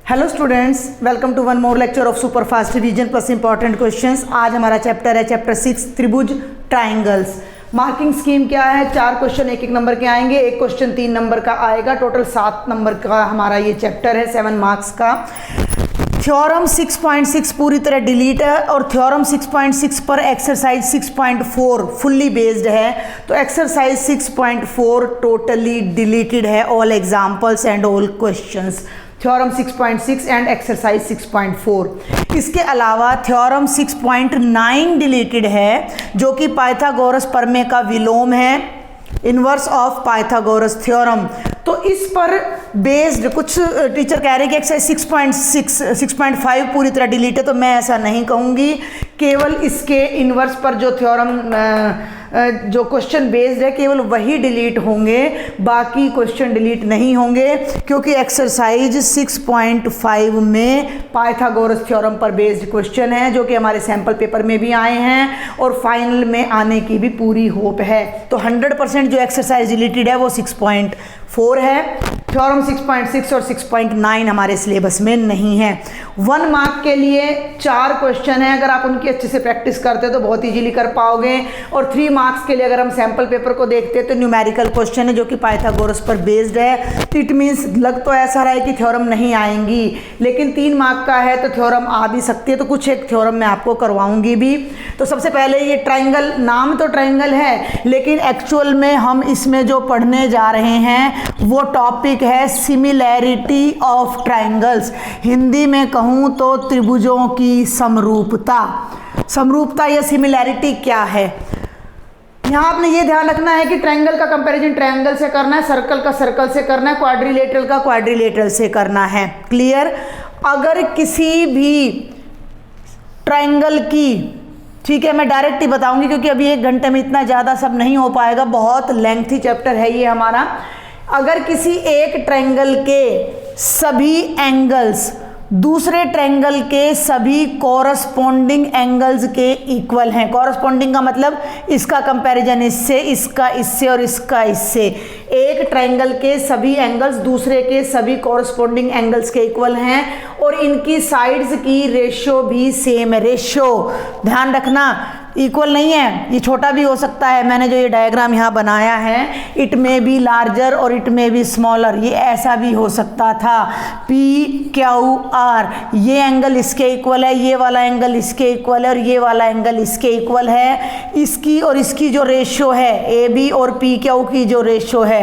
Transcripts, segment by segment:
Hello students, welcome to one more lecture of super fast revision plus important questions. आज हमारा chapter है chapter 6 त्रिभुज triangles. Marking scheme क्या है? 4 question एक नंबर के आएंगे, एक क्वेश्चन 3 नंबर का आएगा। टोटल 7 नंबर का हमारा ये चैप्टर है, 7 मार्क्स का। थ्योरम 6.6 पूरी तरह डिलीट है और थ्योरम 6.6 पर एक्सरसाइज 6.4 फुल्ली बेस्ड है। तो एक्सरसाइज 6.4 टोटली डिलीटेड है, all examples and all questions. Theorem 6.6 and exercise 6.4। इसके अलावा थ्योरम 6.9 डिलीटेड है, जो कि पाइथागोरस प्रमेय का विलोम है, इनवर्स ऑफ पाइथागोरस थ्योरम। तो इस पर बेस्ड कुछ टीचर कह रहे हैं कि एक्सरसाइज 6.5 पूरी तरह डिलीट है, तो मैं ऐसा नहीं कहूँगी। केवल इसके इनवर्स पर जो थ्योरम जो क्वेश्चन बेस्ड है केवल वही डिलीट होंगे, बाकी क्वेश्चन डिलीट नहीं होंगे, क्योंकि एक्सरसाइज 6.5 में पाइथागोरस थ्योरम पर बेस्ड क्वेश्चन है, जो कि हमारे सैम्पल पेपर में भी आए हैं और फाइनल में आने की भी पूरी होप है। तो 100% जो एक्सरसाइज डिलीटेड है वो 6.4 है। थ्योरम 6.6 और 6.9 हमारे सिलेबस में नहीं है। 1 मार्क के लिए 4 क्वेश्चन है, अगर आप उनकी अच्छे से प्रैक्टिस करते हो तो बहुत इजीली कर पाओगे। और 3 मार्क्स के लिए अगर हम सैम्पल पेपर को देखते हैं तो न्यूमेरिकल क्वेश्चन है, जो कि पाइथागोरस पर बेस्ड है। इट मीन्स लग तो ऐसा रहा है कि थ्योरम नहीं आएंगी, लेकिन 3 मार्क का है तो थ्योरम आ भी सकती है। तो कुछ एक थ्योरम मैं आपको करवाऊंगी भी। तो सबसे पहले ये ट्राइंगल, नाम तो ट्राइंगल है, लेकिन एक्चुअल में हम इसमें जो पढ़ने जा रहे हैं वो टॉपिक है सिमिलैरिटी ऑफ ट्राइंगल्स। हिंदी में कहूँ तो त्रिभुजों की समरूपता। समरूपता या सिमिलैरिटी क्या है? यहाँ आपने ये ध्यान रखना है कि ट्रायंगल का कंपैरिजन ट्रायंगल से करना है, सर्कल का सर्कल से करना है, क्वाड्रिलेटरल का क्वाड्रिलेटरल से करना है। क्लियर? अगर किसी भी ट्रायंगल की, ठीक है, मैं डायरेक्ट ही बताऊंगी क्योंकि अभी 1 घंटे में इतना ज़्यादा सब नहीं हो पाएगा, बहुत लेंथी चैप्टर है ये हमारा। अगर किसी एक ट्रायंगल के सभी एंगल्स दूसरे ट्रायंगल के सभी कॉरस्पॉन्डिंग एंगल्स के इक्वल हैं, कॉरस्पॉन्डिंग का मतलब इसका कंपैरिजन इससे, इसका इससे और इसका इससे, एक ट्रायंगल के सभी एंगल्स दूसरे के सभी कॉरस्पॉन्डिंग एंगल्स के इक्वल हैं और इनकी साइड्स की रेशियो भी सेम है। रेशियो ध्यान रखना, इक्वल नहीं है, ये छोटा भी हो सकता है। मैंने जो ये डायग्राम यहाँ बनाया है, इट में बी लार्जर और इट में बी स्मॉलर, ये ऐसा भी हो सकता था। PQR, ये एंगल इसके इक्वल है, ये वाला एंगल इसके इक्वल है और ये वाला एंगल इसके इक्वल है। इसकी और इसकी जो रेशियो है, AB और PQ की जो रेशियो है,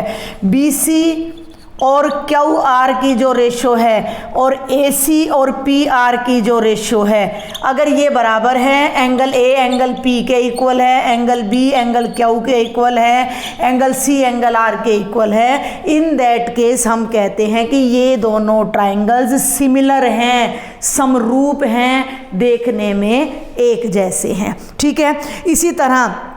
BC और QR की जो रेशो है और AC और PR की जो रेशो है, अगर ये बराबर है, एंगल A एंगल P के इक्वल है, एंगल B एंगल Q के इक्वल है, एंगल C एंगल R के इक्वल है, इन दैट केस हम कहते हैं कि ये दोनों ट्राइंगल्स सिमिलर हैं, समरूप हैं, देखने में एक जैसे हैं। ठीक है, इसी तरह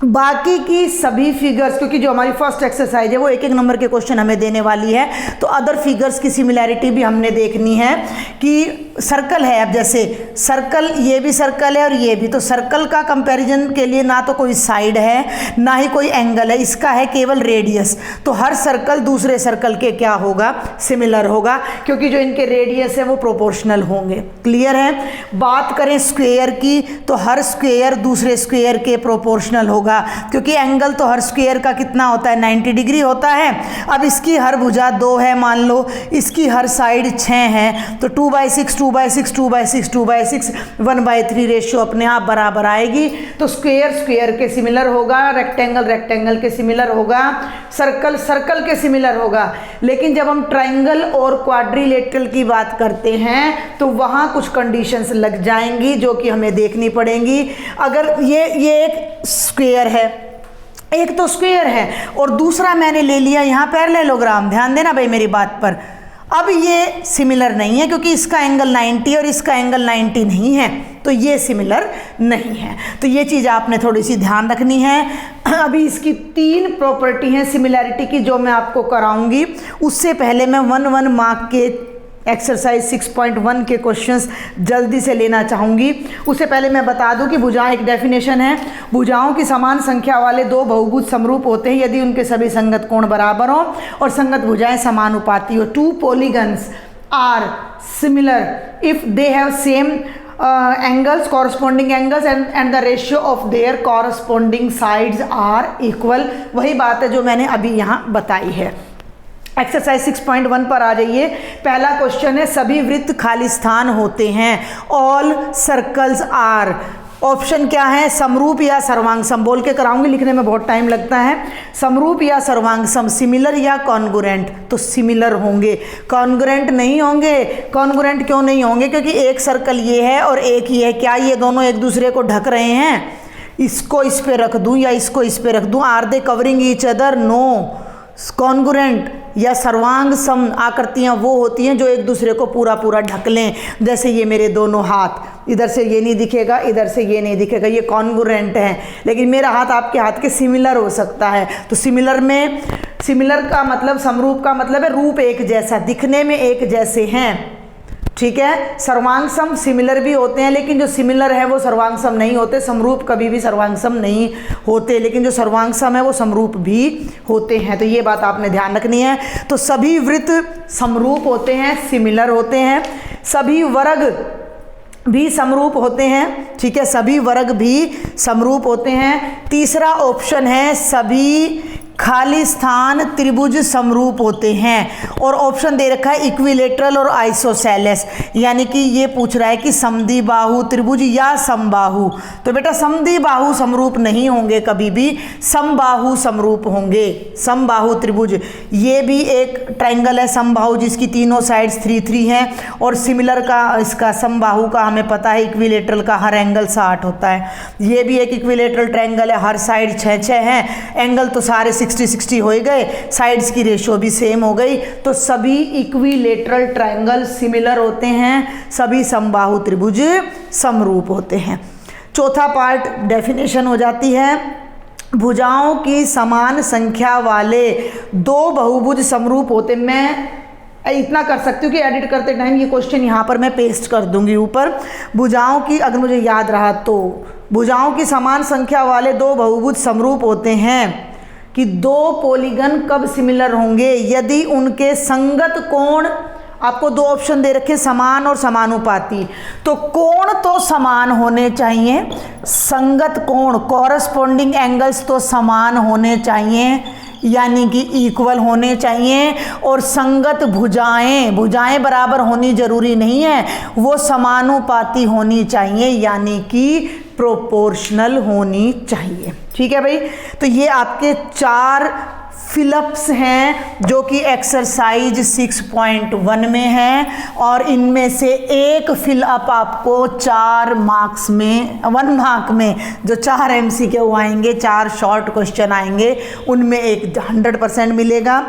बाकी की सभी फिगर्स, क्योंकि जो हमारी फर्स्ट एक्सरसाइज है वो 1-1 नंबर के क्वेश्चन हमें देने वाली है, तो अदर फिगर्स की सिमिलैरिटी भी हमने देखनी है। कि सर्कल है, अब जैसे सर्कल, ये भी सर्कल है और ये भी, तो सर्कल का कंपैरिजन के लिए ना तो कोई साइड है ना ही कोई एंगल है, इसका है केवल रेडियस। तो हर सर्कल दूसरे सर्कल के क्या होगा? सिमिलर होगा, क्योंकि जो इनके रेडियस है वो प्रोपोर्शनल होंगे। क्लियर है? बात करें स्क्वायर की, तो हर स्क्वायर दूसरे स्क्वायर के प्रोपोर्शनल होगा, क्योंकि एंगल तो हर स्क्वायर का कितना होता है? 90 डिग्री होता है। अब इसकी हर भुजा 2 है मान लो, इसकी हर साइड 6 है, तो 2/6 2/6 2/6 2/6 1/3 रेशियो अपने आप बराबर आएगी। तो स्क्वायर स्क्वायर के सिमिलर होगा, रेक्टेंगल रेक्टेंगल के सिमिलर होगा, सर्कल सर्कल के सिमिलर होगा। लेकिन जब हम ट्रायंगल और क्वाड्रिलेटरल की बात करते हैं तो वहाँ कुछ कंडीशंस लग जाएंगी जो कि हमें देखनी पड़ेंगी। अगर ये एक स्क्वायर है, एक तो स्क्वायर है और दूसरा मैंने ले लिया यहाँ पैरेललोग्राम, ध्यान देना भाई मेरी बात पर। अब ये सिमिलर नहीं है क्योंकि इसका एंगल 90 और इसका एंगल 90 नहीं है, तो ये सिमिलर नहीं है। तो ये चीज़ आपने थोड़ी सी ध्यान रखनी है। अभी इसकी 3 प्रॉपर्टी हैं सिमिलैरिटी की जो मैं आपको कराऊंगी। उससे पहले मैं 1 मार्क के एक्सरसाइज 6.1 के क्वेश्चंस जल्दी से लेना चाहूँगी। उससे पहले मैं बता दूं कि भुजाएं एक डेफिनेशन है। भुजाओं की समान संख्या वाले दो बहुभुज समरूप होते हैं यदि उनके सभी संगत कोण बराबर हों और संगत भुजाएं समानुपाती हो। To polygons are similar if they have same angles, corresponding angles and the ratio of their corresponding sides are equal। वही बात है जो मैंने अभी यहाँ बताई है। एक्सरसाइज 6.1 पर आ जाइए। पहला क्वेश्चन है सभी वृत्त खाली स्थान होते हैं। ऑल सर्कल्स आर, ऑप्शन क्या है, समरूप या सर्वांगसम। बोल के कराऊंगी, लिखने में बहुत टाइम लगता है। समरूप या सर्वांगसम, सिमिलर या कॉन्ग्रुएंट, तो सिमिलर होंगे, कॉन्ग्रुएंट नहीं होंगे। कॉन्ग्रुएंट क्यों नहीं होंगे? क्योंकि एक सर्कल ये है और एक ही है। क्या ये दोनों एक दूसरे को ढक रहे हैं? इसको इस पे रख दूं या इसको इस पे रख दूं, are they covering each other? No. Congruent या सर्वांग सम आकृतियाँ वो होती हैं जो एक दूसरे को पूरा पूरा ढक लें। जैसे ये मेरे दोनों हाथ, इधर से ये नहीं दिखेगा, इधर से ये नहीं दिखेगा, ये कॉन्ग्रुएंट हैं। लेकिन मेरा हाथ आपके हाथ के सिमिलर हो सकता है। तो सिमिलर में, सिमिलर का मतलब, समरूप का मतलब है रूप एक जैसा, दिखने में एक जैसे हैं। ठीक है। सर्वांगसम सिमिलर भी होते हैं, लेकिन जो सिमिलर है वो सर्वांगसम नहीं होते। समरूप कभी भी सर्वांगसम नहीं होते, लेकिन जो सर्वांगसम है वो समरूप भी होते हैं। तो ये बात आपने ध्यान रखनी है। तो सभी वृत्त समरूप होते हैं, सिमिलर होते हैं। सभी वर्ग भी समरूप होते हैं। ठीक है, सभी वर्ग भी समरूप होते हैं। तीसरा ऑप्शन है सभी खाली स्थान त्रिभुज समरूप होते हैं। और ऑप्शन दे रखा है इक्विलेटरल और आइसोसेलेस, यानी कि ये पूछ रहा है कि समद्विबाहु त्रिभुज या समबाहु। तो बेटा समद्विबाहु समरूप नहीं होंगे कभी भी, समबाहु समरूप होंगे। समबाहु त्रिभुज, ये भी एक ट्रायंगल है समबाहु जिसकी तीनों साइड्स 3-3 हैं। और सिमिलर का, इसका समबाहु का हमें पता है इक्विलेटरल का हर एंगल 60 होता है। ये भी एक इक्विलेटरल ट्रायंगल है, हर साइड 6-6 हैं। एंगल तो सारे 60-60 हो गए, साइड्स की रेशियो भी सेम हो गई। तो सभी इक्विलेटरल ट्रायंगल सिमिलर होते हैं, सभी समबाहु त्रिभुज समरूप होते हैं। चौथा पार्ट डेफिनेशन हो जाती है। भुजाओं की समान संख्या वाले दो बहुभुज समरूप होते। मैं इतना कर सकती हूँ कि एडिट करते टाइम ये क्वेश्चन यहाँ पर मैं पेस्ट कर दूंगी ऊपर। भुजाओं की, अगर मुझे याद रहा तो, भुजाओं की समान संख्या वाले दो बहुभुज समरूप होते हैं कि दो पॉलीगन कब सिमिलर होंगे? यदि उनके संगत कोण, आपको दो ऑप्शन दे रखे समान और समानुपाती। तो कोण तो समान होने चाहिए, संगत कोण, कॉरस्पॉन्डिंग एंगल्स तो समान होने चाहिए, यानी कि इक्वल होने चाहिए। और संगत भुजाएं, भुजाएं बराबर होनी जरूरी नहीं है, वो समानुपाती होनी चाहिए, यानी कि प्रोपोर्शनल होनी चाहिए। ठीक है भाई। तो ये आपके 4 फिलअप्स हैं जो कि एक्सरसाइज 6.1 में है। और इनमें से एक फिलअप आपको 4 मार्क्स में, 1 मार्क में जो 4 MCQ आएंगे, 4 शॉर्ट क्वेश्चन आएंगे, उनमें एक 100% मिलेगा।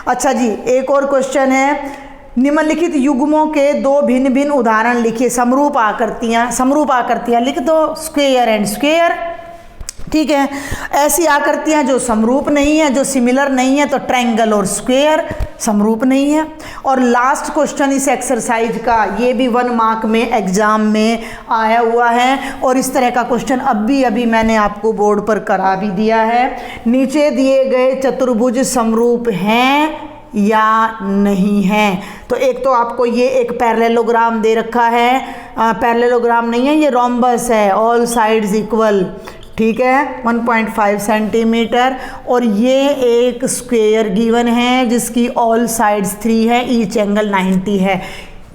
अच्छा जी, एक और क्वेश्चन है, निम्नलिखित युग्मों के दो भिन्न भिन्न उदाहरण लिखिए। समरूप आकृतियां लिख दो, स्क्वायर एंड स्क्वायर। ठीक है। ऐसी आकृतियां जो समरूप नहीं है, जो सिमिलर नहीं है, तो ट्रायंगल और स्क्वायर समरूप नहीं है। और लास्ट क्वेश्चन इस एक्सरसाइज का, ये भी 1 मार्क में एग्जाम में आया हुआ है। और इस तरह का क्वेश्चन अभी मैंने आपको बोर्ड पर करा भी दिया है। नीचे दिए गए चतुर्भुज समरूप हैं या नहीं है? तो एक तो आपको ये एक पैरेललोग्राम दे रखा है, पैरेललोग्राम नहीं है, ये रोम्बस है, ऑल साइड्स इक्वल। ठीक है, 1.5 सेंटीमीटर। और ये एक स्क्वायर गिवन है जिसकी ऑल साइड्स 3 है, ईच एंगल 90 है।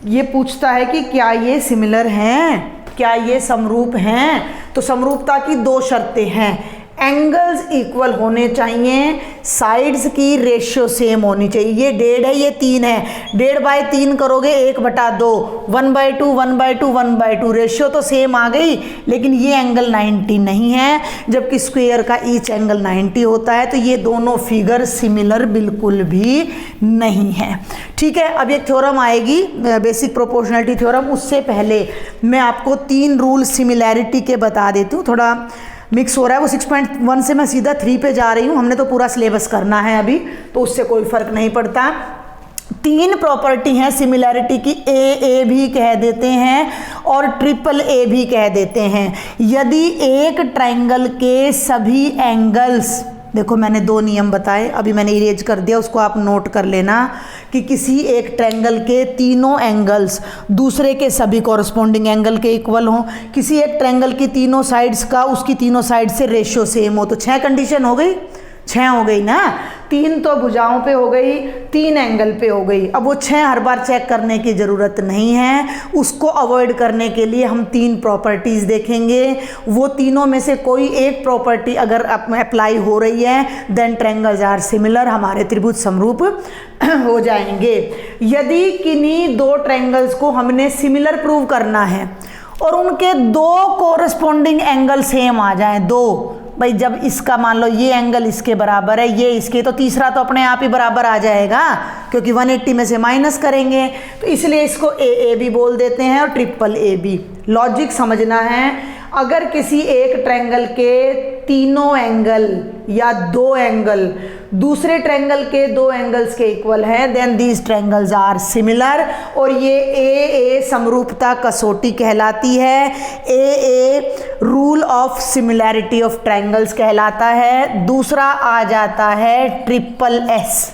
ये पूछता है कि क्या ये सिमिलर हैं, क्या ये समरूप हैं? तो समरूपता की 2 शर्तें हैं। एंगल्स इक्वल होने चाहिए, साइड्स की रेशियो सेम होनी चाहिए। ये 1.5 है, ये 3 है, 1.5/3 करोगे 1/2, 1/2, 1/2, 1/2, रेशियो तो सेम आ गई। लेकिन ये एंगल 90 नहीं है, जबकि स्क्वायर का ईच एंगल 90 होता है। तो ये दोनों फिगर सिमिलर बिल्कुल भी नहीं है। ठीक है। अब एक थ्योरम आएगी, बेसिक प्रोपोर्शनलिटी थ्योरम। उससे पहले मैं आपको 3 रूल सिमिलैरिटी के बता देती हूँ। थोड़ा मिक्स हो रहा है, वो 6.1 से मैं सीधा 3 पे जा रही हूँ। हमने तो पूरा सिलेबस करना है अभी, तो उससे कोई फर्क नहीं पड़ता। 3 प्रॉपर्टी हैं सिमिलैरिटी की, ए भी कह देते हैं और AAA भी कह देते हैं। यदि एक ट्रायंगल के सभी एंगल्स देखो मैंने दो नियम बताए, अभी मैंने इरेज कर दिया, उसको आप नोट कर लेना कि किसी एक ट्रायंगल के तीनों एंगल्स दूसरे के सभी कॉरस्पॉन्डिंग एंगल के इक्वल हों, किसी एक ट्रायंगल की तीनों साइड्स का उसकी तीनों साइड से रेशियो सेम हो। तो 6 कंडीशन हो गई, 6 हो गई ना, 3 तो भुजाओं पे हो गई, 3 एंगल पे हो गई। अब वो 6 हर बार चेक करने की ज़रूरत नहीं है, उसको अवॉइड करने के लिए हम 3 प्रॉपर्टीज़ देखेंगे। वो तीनों में से कोई एक प्रॉपर्टी अगर अप्लाई हो रही है देन ट्रायंगल्स आर सिमिलर, हमारे त्रिभुज समरूप हो जाएंगे। यदि किन्हीं दो ट्रायंगल्स को हमने सिमिलर प्रूव करना है और उनके दो कोरस्पॉन्डिंग एंगल सेम आ जाएं, दो, भाई जब इसका मान लो ये एंगल इसके बराबर है, ये इसके, तो तीसरा तो अपने आप ही बराबर आ जाएगा क्योंकि 180 में से माइनस करेंगे, तो इसलिए इसको ए भी बोल देते हैं और ट्रिपल ए बी। लॉजिक समझना है, अगर किसी एक ट्रायंगल के तीनों एंगल या दो एंगल दूसरे ट्रायंगल के दो एंगल्स के इक्वल है then these triangles are similar, और ये ए समरूपता कसौटी कहलाती है, A rule of similarity of triangles कहलाता है। दूसरा आ जाता है ट्रिपल एस।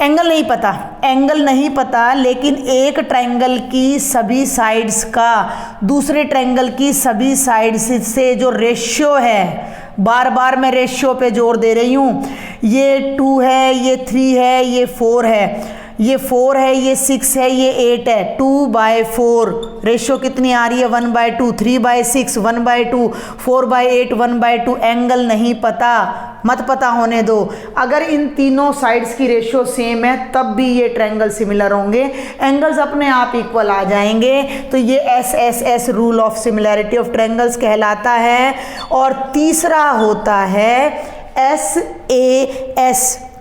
एंगल नहीं पता, एंगल नहीं पता, लेकिन एक ट्रायंगल की सभी साइड्स का दूसरे ट्रायंगल की सभी साइड्स से जो रेशियो है, बार बार मैं रेशियो पे जोर दे रही हूँ, ये 2 है, ये 3 है, ये 4 है, ये 4 है, ये 6 है, ये 8 है, 2/4 रेशियो कितनी आ रही है 1/2, 3/6 1/2, 4/8 1/2। एंगल नहीं पता, मत पता होने दो, अगर इन तीनों साइड्स की रेशियो सेम है तब भी ये ट्रायंगल सिमिलर होंगे, एंगल्स अपने आप इक्वल आ जाएंगे। तो ये S rule of similarity of triangles कहलाता है। और तीसरा होता है S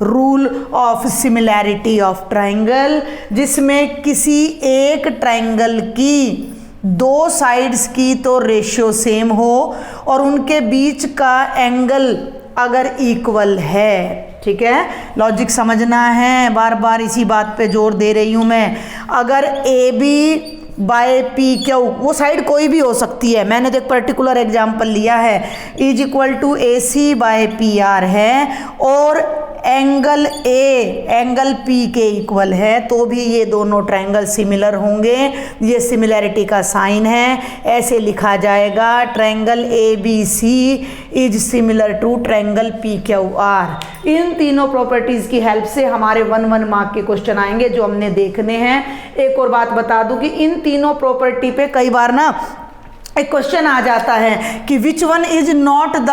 rule of similarity of triangle, जिसमें किसी एक ट्रायंगल की दो साइड्स की तो रेशियो सेम हो और उनके बीच का एंगल अगर इक्वल है। ठीक है, लॉजिक समझना है, बार बार इसी बात पे जोर दे रही हूं मैं। अगर A B by P Q, वो साइड कोई भी हो सकती है, मैंने तो एक पर्टिकुलर एग्जांपल लिया है, is equal to A C by P R है और एंगल ए एंगल पी के इक्वल है, तो भी ये दोनों ट्रायंगल सिमिलर होंगे। ये सिमिलैरिटी का साइन है, ऐसे लिखा जाएगा triangle A B C is similar to triangle P Q R. इन तीनों प्रॉपर्टीज़ की हेल्प से हमारे 1 मार्क के क्वेश्चन आएंगे जो हमने देखने हैं। एक और बात बता दूं कि इन तीनों प्रॉपर्टी पे कई बार ना एक क्वेश्चन आ जाता है कि which one is not the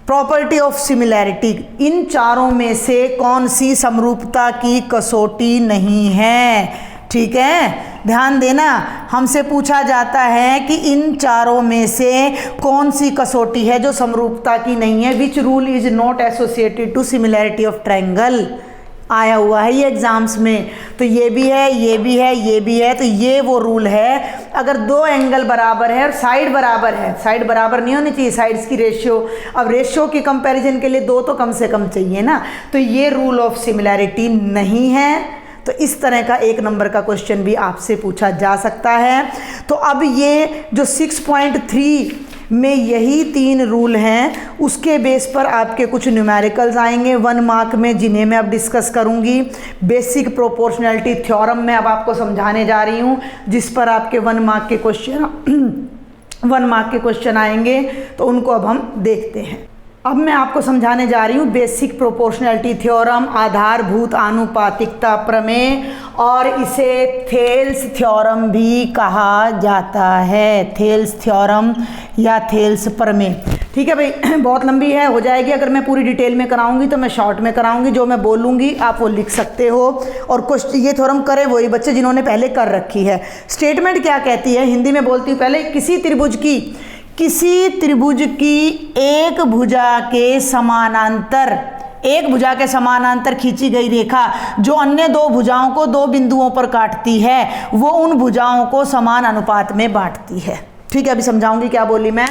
property of similarity, इन चारों में से कौन सी समरूपता की कसौटी नहीं है। ठीक है, ध्यान देना, हमसे पूछा जाता है कि इन चारों में से कौन सी कसौटी है जो समरूपता की नहीं है, which rule is not associated to similarity of triangle, आया हुआ है ये एग्जाम्स में। तो ये भी है, ये भी है, ये भी है, तो ये वो रूल है, अगर दो एंगल बराबर है और साइड बराबर है, साइड बराबर नहीं होनी चाहिए, साइड्स की रेशियो, अब रेशियो की कंपैरिजन के लिए दो तो कम से कम चाहिए ना, तो ये रूल ऑफ सिमिलैरिटी नहीं है। तो इस तरह का 1 नंबर का क्वेश्चन भी आपसे पूछा जा सकता है। तो अब ये जो 6.3 में यही 3 रूल हैं, उसके बेस पर आपके कुछ न्यूमेरिकल्स आएंगे 1 मार्क में, जिन्हें मैं अब डिस्कस करूंगी। बेसिक प्रोपोर्शनैलिटी थ्योरम मैं अब आपको समझाने जा रही हूं, जिस पर आपके 1 मार्क के क्वेश्चन आएंगे, तो उनको अब हम देखते हैं। अब मैं आपको समझाने जा रही हूँ बेसिक प्रोपोर्शनैलिटी थ्योरम, आधारभूत आनुपातिकता प्रमेय, और इसे थेल्स थ्योरम भी कहा जाता है, थेल्स थ्योरम या थेल्स प्रमेय। ठीक है भाई, बहुत लंबी है, हो जाएगी, अगर मैं पूरी डिटेल में कराऊंगी तो मैं शॉर्ट में कराऊंगी, जो मैं बोलूँगी आप वो लिख सकते हो। और क्वेश्चन ये थ्योरम करें वही बच्चे जिन्होंने पहले कर रखी है। स्टेटमेंट क्या कहती है, हिंदी में बोलती हूँ पहले, किसी त्रिभुज की एक भुजा के समानांतर खींची गई रेखा जो अन्य दो भुजाओं को दो बिंदुओं पर काटती है, वो उन भुजाओं को समान अनुपात में बांटती है। ठीक है, अभी समझाऊंगी क्या बोली मैं।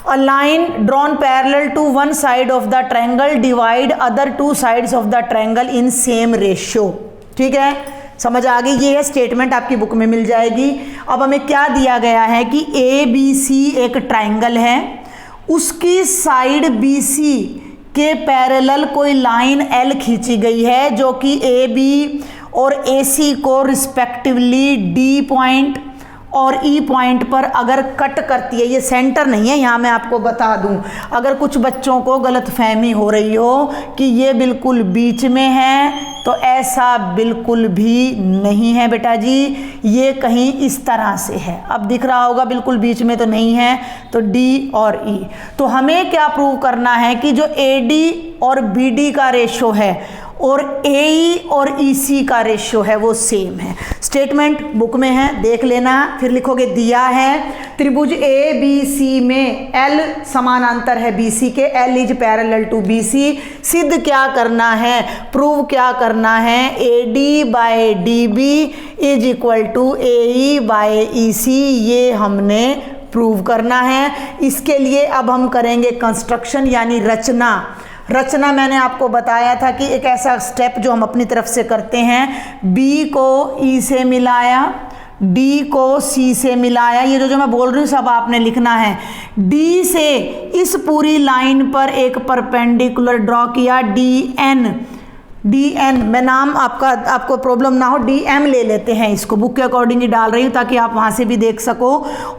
A line drawn parallel to one side of the triangle divide other two sides of the triangle in same ratio। ठीक है, समझ आ गई, ये है स्टेटमेंट, आपकी बुक में मिल जाएगी। अब हमें क्या दिया गया है कि ए बी सी एक ट्राइंगल है, उसकी साइड बी सी के पैरेलल कोई लाइन एल खींची गई है जो कि ए बी और ए सी को रिस्पेक्टिवली डी पॉइंट और ई पॉइंट पर अगर कट करती है, ये सेंटर नहीं है, यहाँ मैं आपको बता दूँ, अगर कुछ बच्चों को गलतफहमी हो रही हो कि ये बिल्कुल बीच में है, तो ऐसा बिल्कुल भी नहीं है बेटा जी, ये कहीं इस तरह से है। अब दिख रहा होगा बिल्कुल बीच में तो नहीं है, तो डी और ई। तो हमें क्या प्रूव करना है कि जो ए डी और बी डी का रेशो है और ए और ई सी का रेशियो है वो सेम है। स्टेटमेंट बुक में है, देख लेना, फिर लिखोगे दिया है त्रिभुज ए बी सी में एल समानांतर है बी सी के, L is parallel to B C. सिद्ध क्या करना है, प्रूव क्या करना है, A D by D B is equal to A E by E C, ये हमने प्रूव करना है। इसके लिए अब हम करेंगे कंस्ट्रक्शन यानी रचना। रचना मैंने आपको बताया था कि एक ऐसा स्टेप जो हम अपनी तरफ से करते हैं, बी को ई से मिलाया, डी को सी से मिलाया, ये जो मैं बोल रही हूँ सब आपने लिखना है। डी से इस पूरी लाइन पर एक परपेंडिकुलर ड्रॉ किया, डी एन मैं नाम आपको प्रॉब्लम ना हो, डी एम ले लेते हैं, इसको बुक के अकॉर्डिंग ही डाल रही हूँ ताकि आप वहाँ से भी देख सको।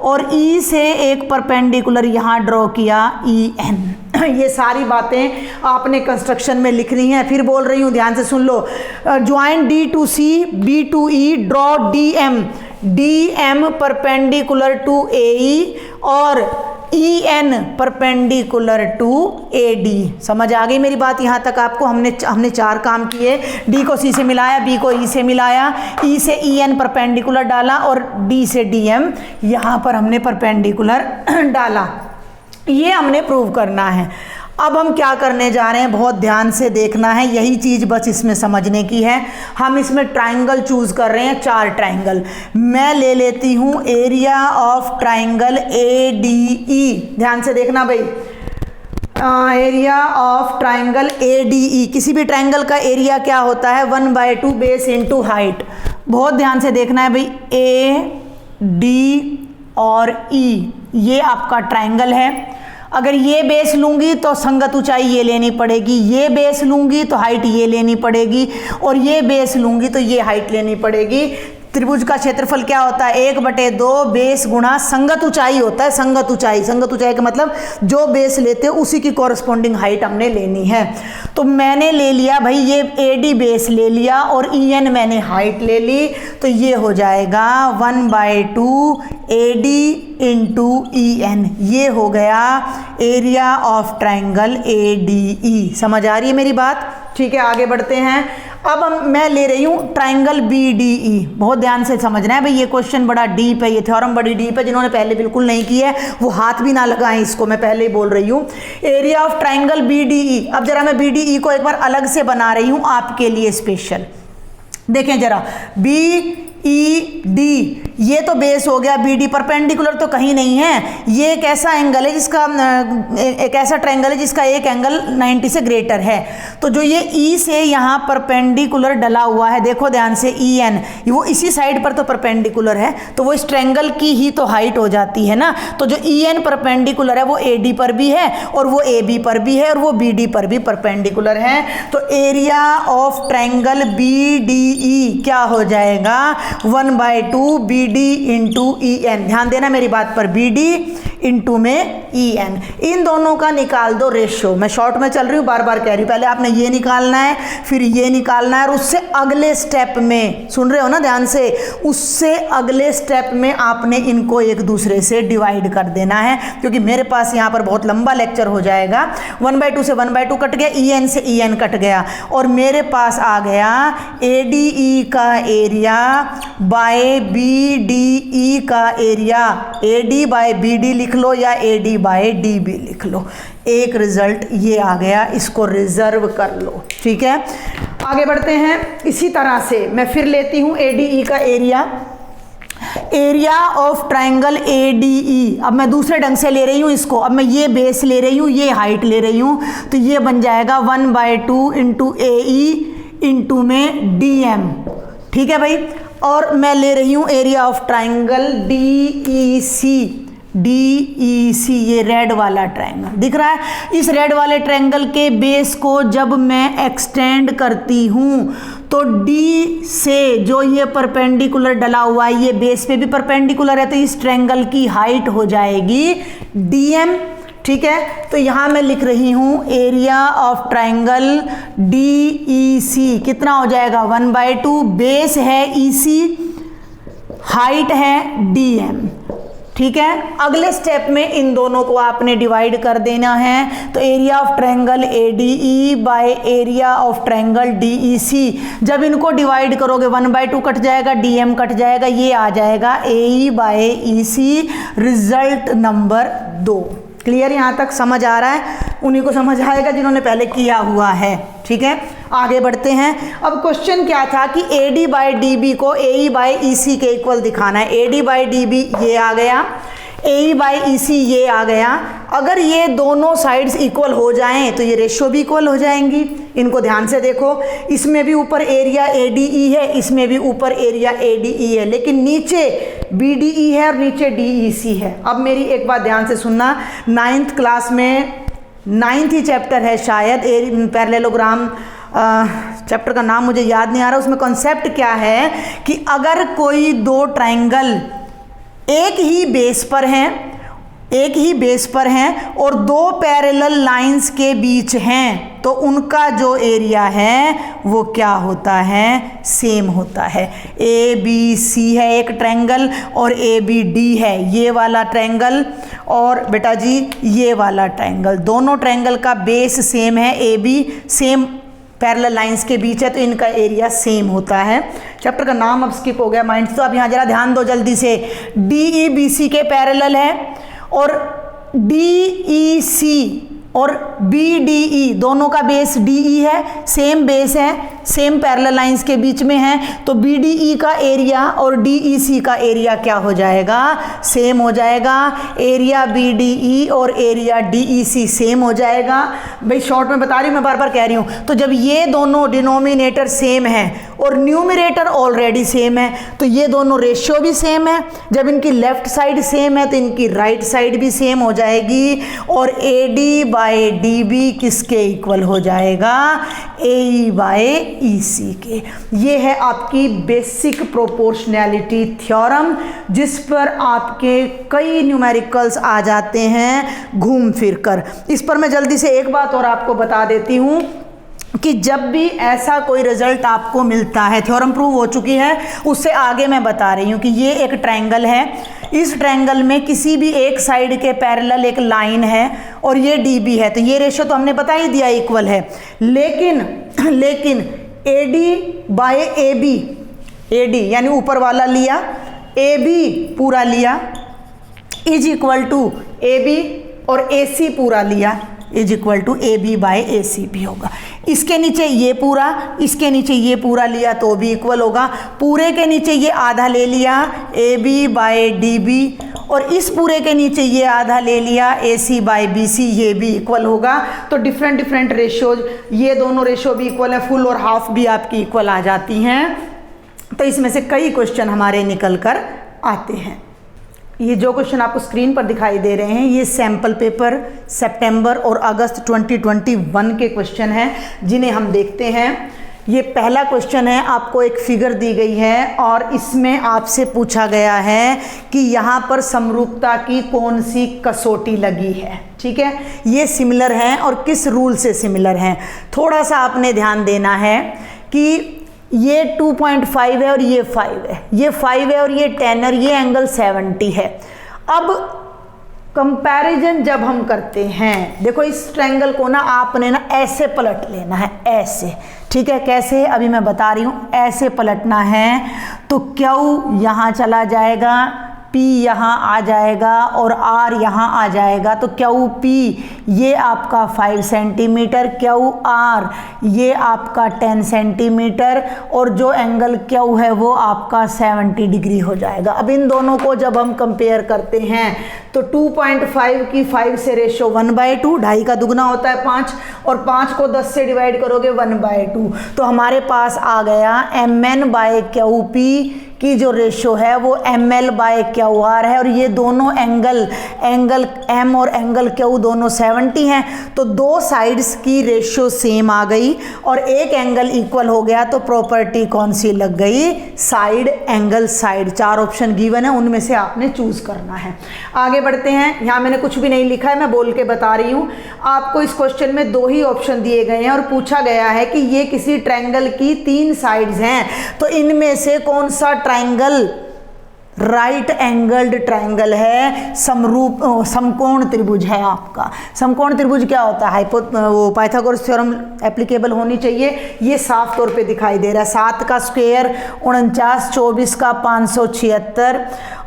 और ई से एक परपेंडिकुलर यहाँ ड्रॉ किया, ई एन। ये सारी बातें आपने कंस्ट्रक्शन में लिखनी है। फिर बोल रही हूँ, ध्यान से सुन लो, join D to C, B to E, draw D M perpendicular to A E और E N perpendicular to A D. समझ आ गई मेरी बात यहाँ तक आपको? हमने चार काम किए, डी को सी से मिलाया, बी को ई से मिलाया, ई से ई एन परपेंडिकुलर डाला और डी से डी एम यहाँ पर हमने परपेंडिकुलर डाला। ये हमने प्रूव करना है। अब हम क्या करने जा रहे हैं, बहुत ध्यान से देखना है, यही चीज़ बस इसमें समझने की है। हम इसमें ट्राइंगल चूज कर रहे हैं, 4 ट्राइंगल। मैं ले लेती हूँ area of triangle A D ई, ध्यान से देखना भाई, area of triangle A D ई। किसी भी ट्राइंगल का एरिया क्या होता है, 1/2 बेस इंटू हाइट। बहुत ध्यान से देखना है भाई, ए डी और ई ये आपका ट्राइंगल है। अगर ये बेस लूँगी तो संगत ऊंचाई ये लेनी पड़ेगी, ये बेस लूँगी तो हाइट ये लेनी पड़ेगी, और ये बेस लूँगी तो ये हाइट लेनी पड़ेगी। त्रिभुज का क्षेत्रफल क्या होता है, 1/2 बेस गुणा संगत ऊंचाई होता है। संगत ऊंचाई का मतलब जो बेस लेते हो उसी की कॉरस्पॉन्डिंग हाइट हमने लेनी है। तो मैंने ले लिया भाई, ये ए डी बेस ले लिया और ई एन मैंने हाइट ले ली, तो ये हो जाएगा 1/2 A D into E N. ये हो गया area of triangle A D E. समझ आ रही है मेरी बात? ठीक है, आगे बढ़ते हैं। अब मैं ले रही हूँ ट्राइंगल बी डी ई। बहुत ध्यान से समझना है भाई, ये क्वेश्चन बड़ा डीप है, ये थ्योरम बड़ी डीप है। जिन्होंने पहले बिल्कुल नहीं की है वो हाथ भी ना लगाएं इसको, मैं पहले ही बोल रही हूँ। Area of triangle B D E. अब जरा मैं बी डी ई को एक बार अलग से बना रही हूँ आपके लिए स्पेशल। देखें जरा, बी ई डी ये तो बेस हो गया, बी डी परपेंडिकुलर तो कहीं नहीं है। ये एक ऐसा एंगल है जिसका एक ऐसा ट्रायंगल है जिसका एक एंगल 90 से ग्रेटर है। तो जो ये ई से यहाँ परपेंडिकुलर डला हुआ है, देखो ध्यान से, ई एन वो इसी साइड पर तो परपेंडिकुलर है, तो वो इस ट्रायंगल की ही तो हाइट हो जाती है ना। तो जो ई एन परपेंडिकुलर है वो ए डी पर भी है और वो ए बी पर भी है और वो बी डी पर भी परपेंडिकुलर है। तो area of triangle B D E क्या हो जाएगा, 1/2 B D into E N. ध्यान देना मेरी बात पर, बी डी इंटू में ई एन। इन दोनों का निकाल दो रेशियो। मैं शॉर्ट में चल रही हूँ, बार बार कह रही हूँ, पहले आपने ये निकालना है, फिर ये निकालना है, और उससे अगले स्टेप में, सुन रहे हो ना ध्यान से, उससे अगले स्टेप में आपने इनको एक दूसरे से डिवाइड कर देना है, क्योंकि मेरे पास यहाँ पर बहुत लंबा लेक्चर हो जाएगा। 1/2 से 1/2 कट गया, ई एन से ई एन कट गया, और मेरे पास आ गया ए डी ई का area by B D E का area. A D by B D लिख लो या A D by D B लिख लो, एक रिजल्ट ये आ गया, इसको रिजर्व कर लो। ठीक है, आगे बढ़ते हैं। इसी तरह से मैं फिर लेती हूँ ए डी ई का area, area of triangle A D E. अब मैं दूसरे ढंग से ले रही हूँ इसको, अब मैं ये बेस ले रही हूँ, ये हाइट ले रही हूँ, तो ये बन जाएगा 1/2 इंटू ए ई इंटू में डी एम। ठीक है भाई, और मैं ले रही हूँ area of triangle D E C. DEC, ये रेड वाला ट्रायंगल दिख रहा है। इस रेड वाले ट्रायंगल के बेस को जब मैं एक्सटेंड करती हूँ तो D से जो ये परपेंडिकुलर डला हुआ है, ये बेस पे भी परपेंडिकुलर है, तो इस ट्रायंगल की हाइट हो जाएगी DM। ठीक है, तो यहां मैं लिख रही हूं एरिया ऑफ ट्रायंगल DEC कितना हो जाएगा 1/2, बेस है EC, हाइट है DM। ठीक है, अगले स्टेप में इन दोनों को आपने डिवाइड कर देना है, तो area of triangle ADE by area of triangle DEC, जब इनको डिवाइड करोगे 1/2 कट जाएगा, DM कट जाएगा, ये आ जाएगा AE by EC, result number 2। Clear, यहाँ तक समझ आ रहा है? उन्हीं को समझ आएगा जिन्होंने पहले किया हुआ है। ठीक है, आगे बढ़ते हैं। अब क्वेश्चन क्या था कि AD बाई DB को AE बाई EC के इक्वल दिखाना है। AD बाई DB ये आ गया, AE बाई EC ये आ गया। अगर ये दोनों साइड्स इक्वल हो जाएं तो ये रेशियो भी इक्वल हो जाएंगी। इनको ध्यान से देखो, इसमें भी ऊपर एरिया ADE है, इसमें भी ऊपर एरिया ADE है, लेकिन नीचे BDE है और नीचे DEC है। अब मेरी एक बात ध्यान से सुनना, 9th क्लास में 9th ही चैप्टर है शायद, पैरेललोग्राम चैप्टर का नाम मुझे याद नहीं आ रहा। उसमें कॉन्सेप्ट क्या है कि अगर कोई दो ट्रायंगल एक ही बेस पर हैं और दो पैरेलल लाइंस के बीच हैं, तो उनका जो एरिया है वो क्या होता है, सेम होता है। ABC है एक ट्रायंगल और ABD है ये वाला ट्रायंगल, और बेटा जी ये वाला ट्रायंगल, दोनों ट्रायंगल का बेस सेम है, AB सेम पैरेलल लाइंस के बीच है, तो इनका एरिया सेम होता है। चैप्टर का नाम अब स्किप हो गया माइंड से, तो अब यहाँ जरा ध्यान दो जल्दी से। DEBC के पैरेलल है और DEC और BDE दोनों का बेस DE है, सेम बेस है, सेम पैरेलल लाइंस के बीच में है, तो BDE का एरिया और DEC का एरिया क्या हो जाएगा, सेम हो जाएगा। एरिया BDE और एरिया DEC सेम हो जाएगा। भाई शॉर्ट में बता रही हूँ, मैं बार बार कह रही हूँ। तो जब ये दोनों डिनोमिनेटर सेम है और न्यूमरेटर ऑलरेडी सेम है, तो ये दोनों रेशियो भी सेम है। जब इनकी लेफ्ट साइड सेम है तो इनकी राइट साइड भी सेम हो जाएगी, और AD बाय DB किसके इक्वल हो जाएगा, AE बाय EC के। ये है आपकी बेसिक प्रोपोर्शनैलिटी थ्योरम, जिस पर आपके कई न्यूमेरिकल्स आ जाते हैं घूम फिर कर। इस पर मैं जल्दी से एक बात और आपको बता देती हूँ कि जब भी ऐसा कोई रिजल्ट आपको मिलता है, थ्योरम प्रूव हो चुकी है, उससे आगे मैं बता रही हूँ कि ये एक ट्रायंगल है, इस ट्रायंगल में किसी भी एक साइड के पैरेलल एक लाइन है और ये DB है, तो ये रेशियो तो हमने बता ही दिया इक्वल है। लेकिन AD बाय AB, AD यानी ऊपर वाला लिया, AB पूरा लिया, इज इक्वल टू AB, और AC पूरा लिया is equal to AB by AC भी होगा। इसके नीचे ये पूरा, इसके नीचे ये पूरा लिया तो भी इक्वल होगा। पूरे के नीचे ये आधा ले लिया AB बाय DB, और इस पूरे के नीचे ये आधा ले लिया AC बाय BC, ये भी इक्वल होगा। तो डिफरेंट रेशियोज, ये दोनों रेशियो भी इक्वल है, फुल और हाफ भी आपकी इक्वल आ जाती हैं। तो इसमें से कई क्वेश्चन हमारे निकल कर आते हैं। ये जो क्वेश्चन आपको स्क्रीन पर दिखाई दे रहे हैं, ये सैम्पल पेपर सितंबर और अगस्त 2021 के क्वेश्चन हैं, जिन्हें हम देखते हैं। ये पहला क्वेश्चन है, आपको एक फिगर दी गई है और इसमें आपसे पूछा गया है कि यहाँ पर समरूपता की कौन सी कसौटी लगी है। ठीक है, ये सिमिलर हैं और किस रूल से सिमिलर हैं। थोड़ा सा आपने ध्यान देना है कि ये 2.5 है और ये 5 है, ये 5 है और ये 10 और ये एंगल 70 है। अब कंपैरिजन जब हम करते हैं, देखो इस ट्रायंगल को ना आपने ना ऐसे पलट लेना है, ऐसे। ठीक है, कैसे, अभी मैं बता रही हूँ। ऐसे पलटना है तो Q यहाँ चला जाएगा, P यहाँ आ जाएगा और R यहाँ आ जाएगा, तो QP ये आपका 5 सेंटीमीटर, QR ये आपका 10 सेंटीमीटर, और जो एंगल Q है वो आपका 70 डिग्री हो जाएगा। अब इन दोनों को जब हम कंपेयर करते हैं तो 2.5 की 5 से रेशियो 1/2, 2.5 का दुगना होता है 5, और 5 को 10 से डिवाइड करोगे 1/2, तो हमारे पास आ गया MN बाय QP की जो रेशो है वो ml/QR है, और ये दोनों एंगल M और एंगल Q दोनों 70 हैं, तो दो साइड्स की रेशो सेम आ गई और एक एंगल इक्वल हो गया, तो प्रॉपर्टी कौन सी लग गई? Side angle side. 4 option given है, उनमें से आपने चूज करना है। आगे बढ़ते हैं। यहाँ मैंने कुछ भी नहीं लिखा है, मैं बोल के बता रही हूँ आपको। इस क्वेश्चन में 2 ही ऑप्शन दिए गए हैं और पूछा गया है कि ये किसी ट्रायंगल की 3 साइड्स हैं, तो इनमें से कौन सा ट्रायंगल राइट एंगल्ड ट्रायंगल है? समकोण त्रिभुज है आपका। समकोण त्रिभुज क्या होता है? वो पाइथागोरस थ्योरम एप्लीकेबल होनी चाहिए। ये साफ तौर पे दिखाई दे रहा है। 7 का स्क्वायर 49, 24 का 576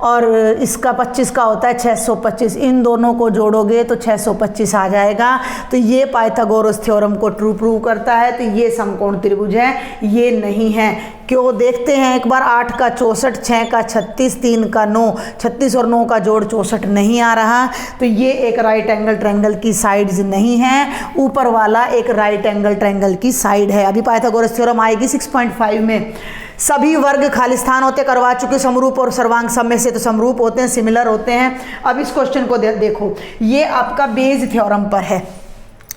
और इसका 25 का होता है 625। इन दोनों को जोड़ोगे तो 625 आ जाएगा। तो ये पाइथागोरस थ्योरम को ट्रू प्रूव करता है। तो ये समकोण त्रिभुज है, ये नहीं है। क्यों? देखते हैं एक बार। 8 का 64, 6 का 36, 3 का 9, 36 और 9 का जोड़ 64 नहीं आ रहा, तो ये एक राइट एंगल ट्रायंगल की साइड्स नहीं है। ऊपर वाला एक राइट एंगल ट्रायंगल की साइड है। अभी पाइथागोरस थ्योरम आएगी 6.5 में। सभी वर्ग खालिस्तान होते करवा चुके समरूप और सर्वांग सब में से, तो समरूप होते हैं, सिमिलर होते हैं। अब इस क्वेश्चन को देखो, ये आपका बेज थ्योरम पर है।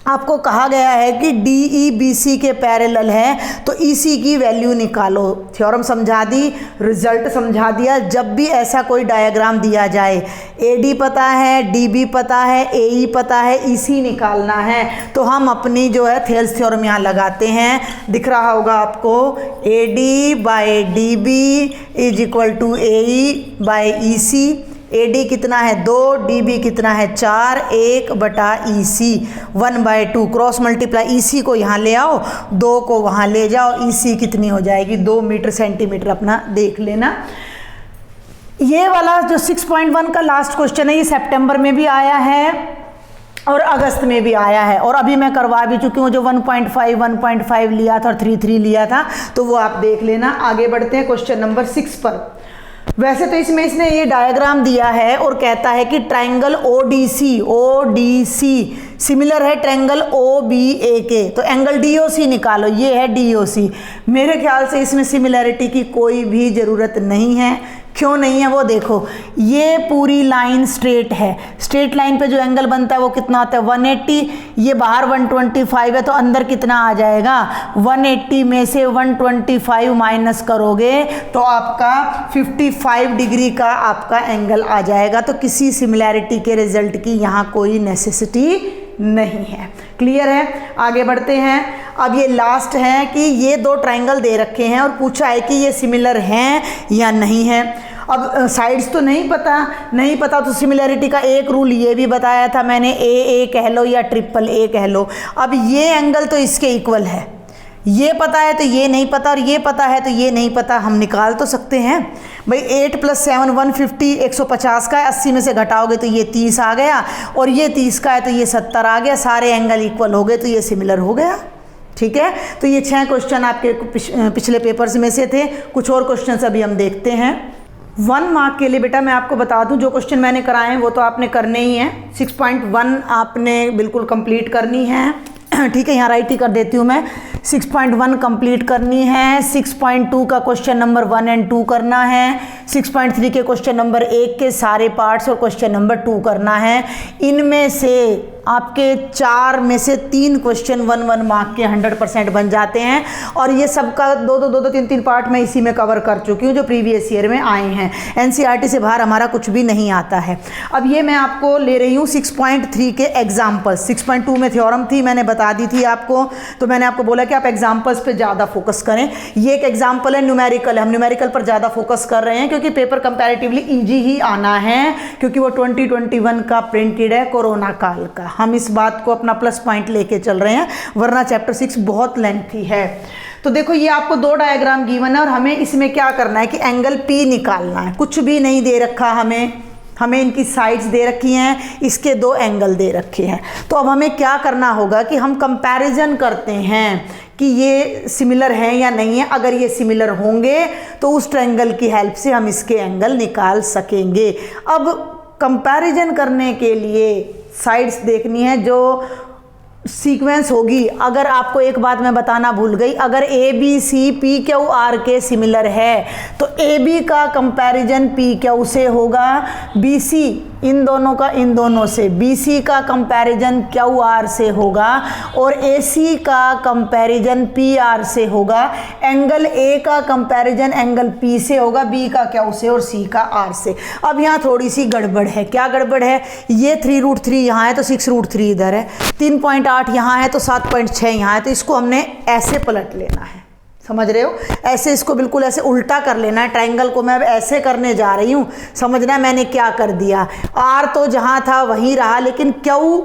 आपको कहा गया है कि DE BC के पैरेलल है, तो EC की वैल्यू निकालो। थ्योरम समझा दी, रिजल्ट समझा दिया। जब भी ऐसा कोई डायग्राम दिया जाए, AD पता है, DB पता है, AE पता है, EC निकालना है, तो हम अपनी जो है थेल्स थ्योरम यहाँ लगाते हैं। दिख रहा होगा आपको, AD/DB = AE/EC। AD कितना है? 2, DB कितना है? 4, 1/EC 1/2। क्रॉस मल्टीप्लाई, EC को यहाँ ले आओ, 2 को वहाँ ले जाओ, EC कितनी हो जाएगी? 2 मीटर सेंटीमीटर। अपना देख लेना। ये वाला जो 6.1 का लास्ट क्वेश्चन है, ये सितंबर में भी आया है और अगस्त में भी आया है, और अभी मैं करवा भी चुकी हूँ। जो 1.5 लिया था और 3 लिया था, तो वो आप देख लेना। आगे बढ़ते हैं क्वेश्चन नंबर 6 पर। वैसे तो इसमें इसने ये डायग्राम दिया है और कहता है कि ट्रायंगल ODC सिमिलर है ट्रायंगल OBA के, तो एंगल DOC निकालो। ये है DOC। मेरे ख्याल से इसमें सिमिलैरिटी की कोई भी ज़रूरत नहीं है। क्यों नहीं है वो देखो, ये पूरी लाइन स्ट्रेट है। स्ट्रेट लाइन पे जो एंगल बनता है वो कितना होता है? 180। ये बाहर 125 है, तो अंदर कितना आ जाएगा? 180 में से 125 माइनस करोगे तो आपका 55 डिग्री का आपका एंगल आ जाएगा। तो किसी सिमिलैरिटी के रिजल्ट की यहाँ कोई नेसेसिटी नहीं है। क्लियर है? आगे बढ़ते हैं। अब ये लास्ट है कि ये 2 ट्रायंगल दे रखे हैं और पूछा है कि ये सिमिलर हैं या नहीं है। अब साइड्स तो नहीं पता तो सिमिलैरिटी का एक रूल ये भी बताया था मैंने, AA कह लो या AAA कह लो। अब ये एंगल तो इसके इक्वल है, ये पता है तो ये नहीं पता, और ये पता है तो ये नहीं पता। हम निकाल तो सकते हैं भाई। 8 + 7 150, 150 का है। 80 में से घटाओगे तो ये 30 आ गया, और ये 30 का है तो ये 70 आ गया। सारे एंगल इक्वल हो गए, तो ये सिमिलर हो गया। ठीक है, तो ये 6 क्वेश्चन आपके पिछले पेपर्स में से थे। कुछ और क्वेश्चन अभी हम देखते हैं। 1 मार्क के लिए बेटा मैं आपको बता दूं, जो क्वेश्चन मैंने कराए हैं वो तो आपने करने ही हैं। 6.1 आपने बिल्कुल कंप्लीट करनी है। ठीक है, यहाँ राइट ही कर देती हूँ मैं। 6.1 कंप्लीट करनी है। 6.2 का क्वेश्चन नंबर 1 और 2 करना है। 6.3 के क्वेश्चन नंबर 1 के सारे पार्ट्स और क्वेश्चन नंबर 2 करना है। इनमें से आपके 4 में से 3 क्वेश्चन 1 मार्क के 100% बन जाते हैं, और ये सबका 2 3 पार्ट मैं इसी में कवर कर चुकी हूँ जो प्रीवियस ईयर में आए हैं। NCERT से बाहर हमारा कुछ भी नहीं आता है। अब ये मैं आपको ले रही हूँ 6.3 के एग्जाम्पल्स। 6.2 में थ्योरम थी, मैंने बता दी थी आपको, तो मैंने आपको बोला कि आप एग्जाम्पल्स पे ज़्यादा फोकस करें। ये एक एग्जाम्पल है, न्यूमेरिकल है। हम न्यूमेरिकल पर ज़्यादा फोकस कर रहे हैं क्योंकि पेपर कंपैरेटिवली ईजी ही आना है, क्योंकि वो 2021 का प्रिंटेड है, कोरोना काल का। हम इस बात को अपना प्लस पॉइंट लेके चल रहे हैं, वरना चैप्टर 6 बहुत लेंथी है। तो देखो, ये आपको 2 डायग्राम गिवन है और हमें इसमें क्या करना है कि एंगल P निकालना है। कुछ भी नहीं दे रखा हमें इनकी साइड्स दे रखी हैं, इसके 2 एंगल दे रखे हैं। तो अब हमें क्या करना होगा कि हम कंपैरिजन करते हैं कि ये सिमिलर हैं या नहीं है। अगर ये सिमिलर होंगे तो उस ट्रायंगल की हेल्प से हम इसके एंगल निकाल सकेंगे। अब कंपैरिजन करने के लिए साइड्स देखनी है जो सीक्वेंस होगी। अगर आपको एक बात मैं बताना भूल गई, अगर A B C P Q R के सिमिलर है तो ए बी का कंपैरिजन पी क्यू से होगा, बी सी इन दोनों का इन दोनों से, बी सी का कंपैरिजन क्यू आर से होगा और ए सी का कंपैरिजन पी आर से होगा। एंगल ए का कंपैरिजन एंगल पी से होगा, बी का क्यू से और सी का आर से। अब यहाँ थोड़ी सी गड़बड़ है। क्या गड़बड़ है? ये 3√3 यहाँ है तो 6√3 इधर है, 3.8 यहाँ है तो 7.6 यहाँ है, तो इसको हमने ऐसे पलट लेना है। समझ रहे हो? ऐसे इसको बिल्कुल ऐसे उल्टा कर लेना है। ट्रायंगल को मैं अब ऐसे करने जा रही हूँ। समझना मैंने क्या कर दिया, आर तो जहाँ था वहीं रहा, लेकिन क्यू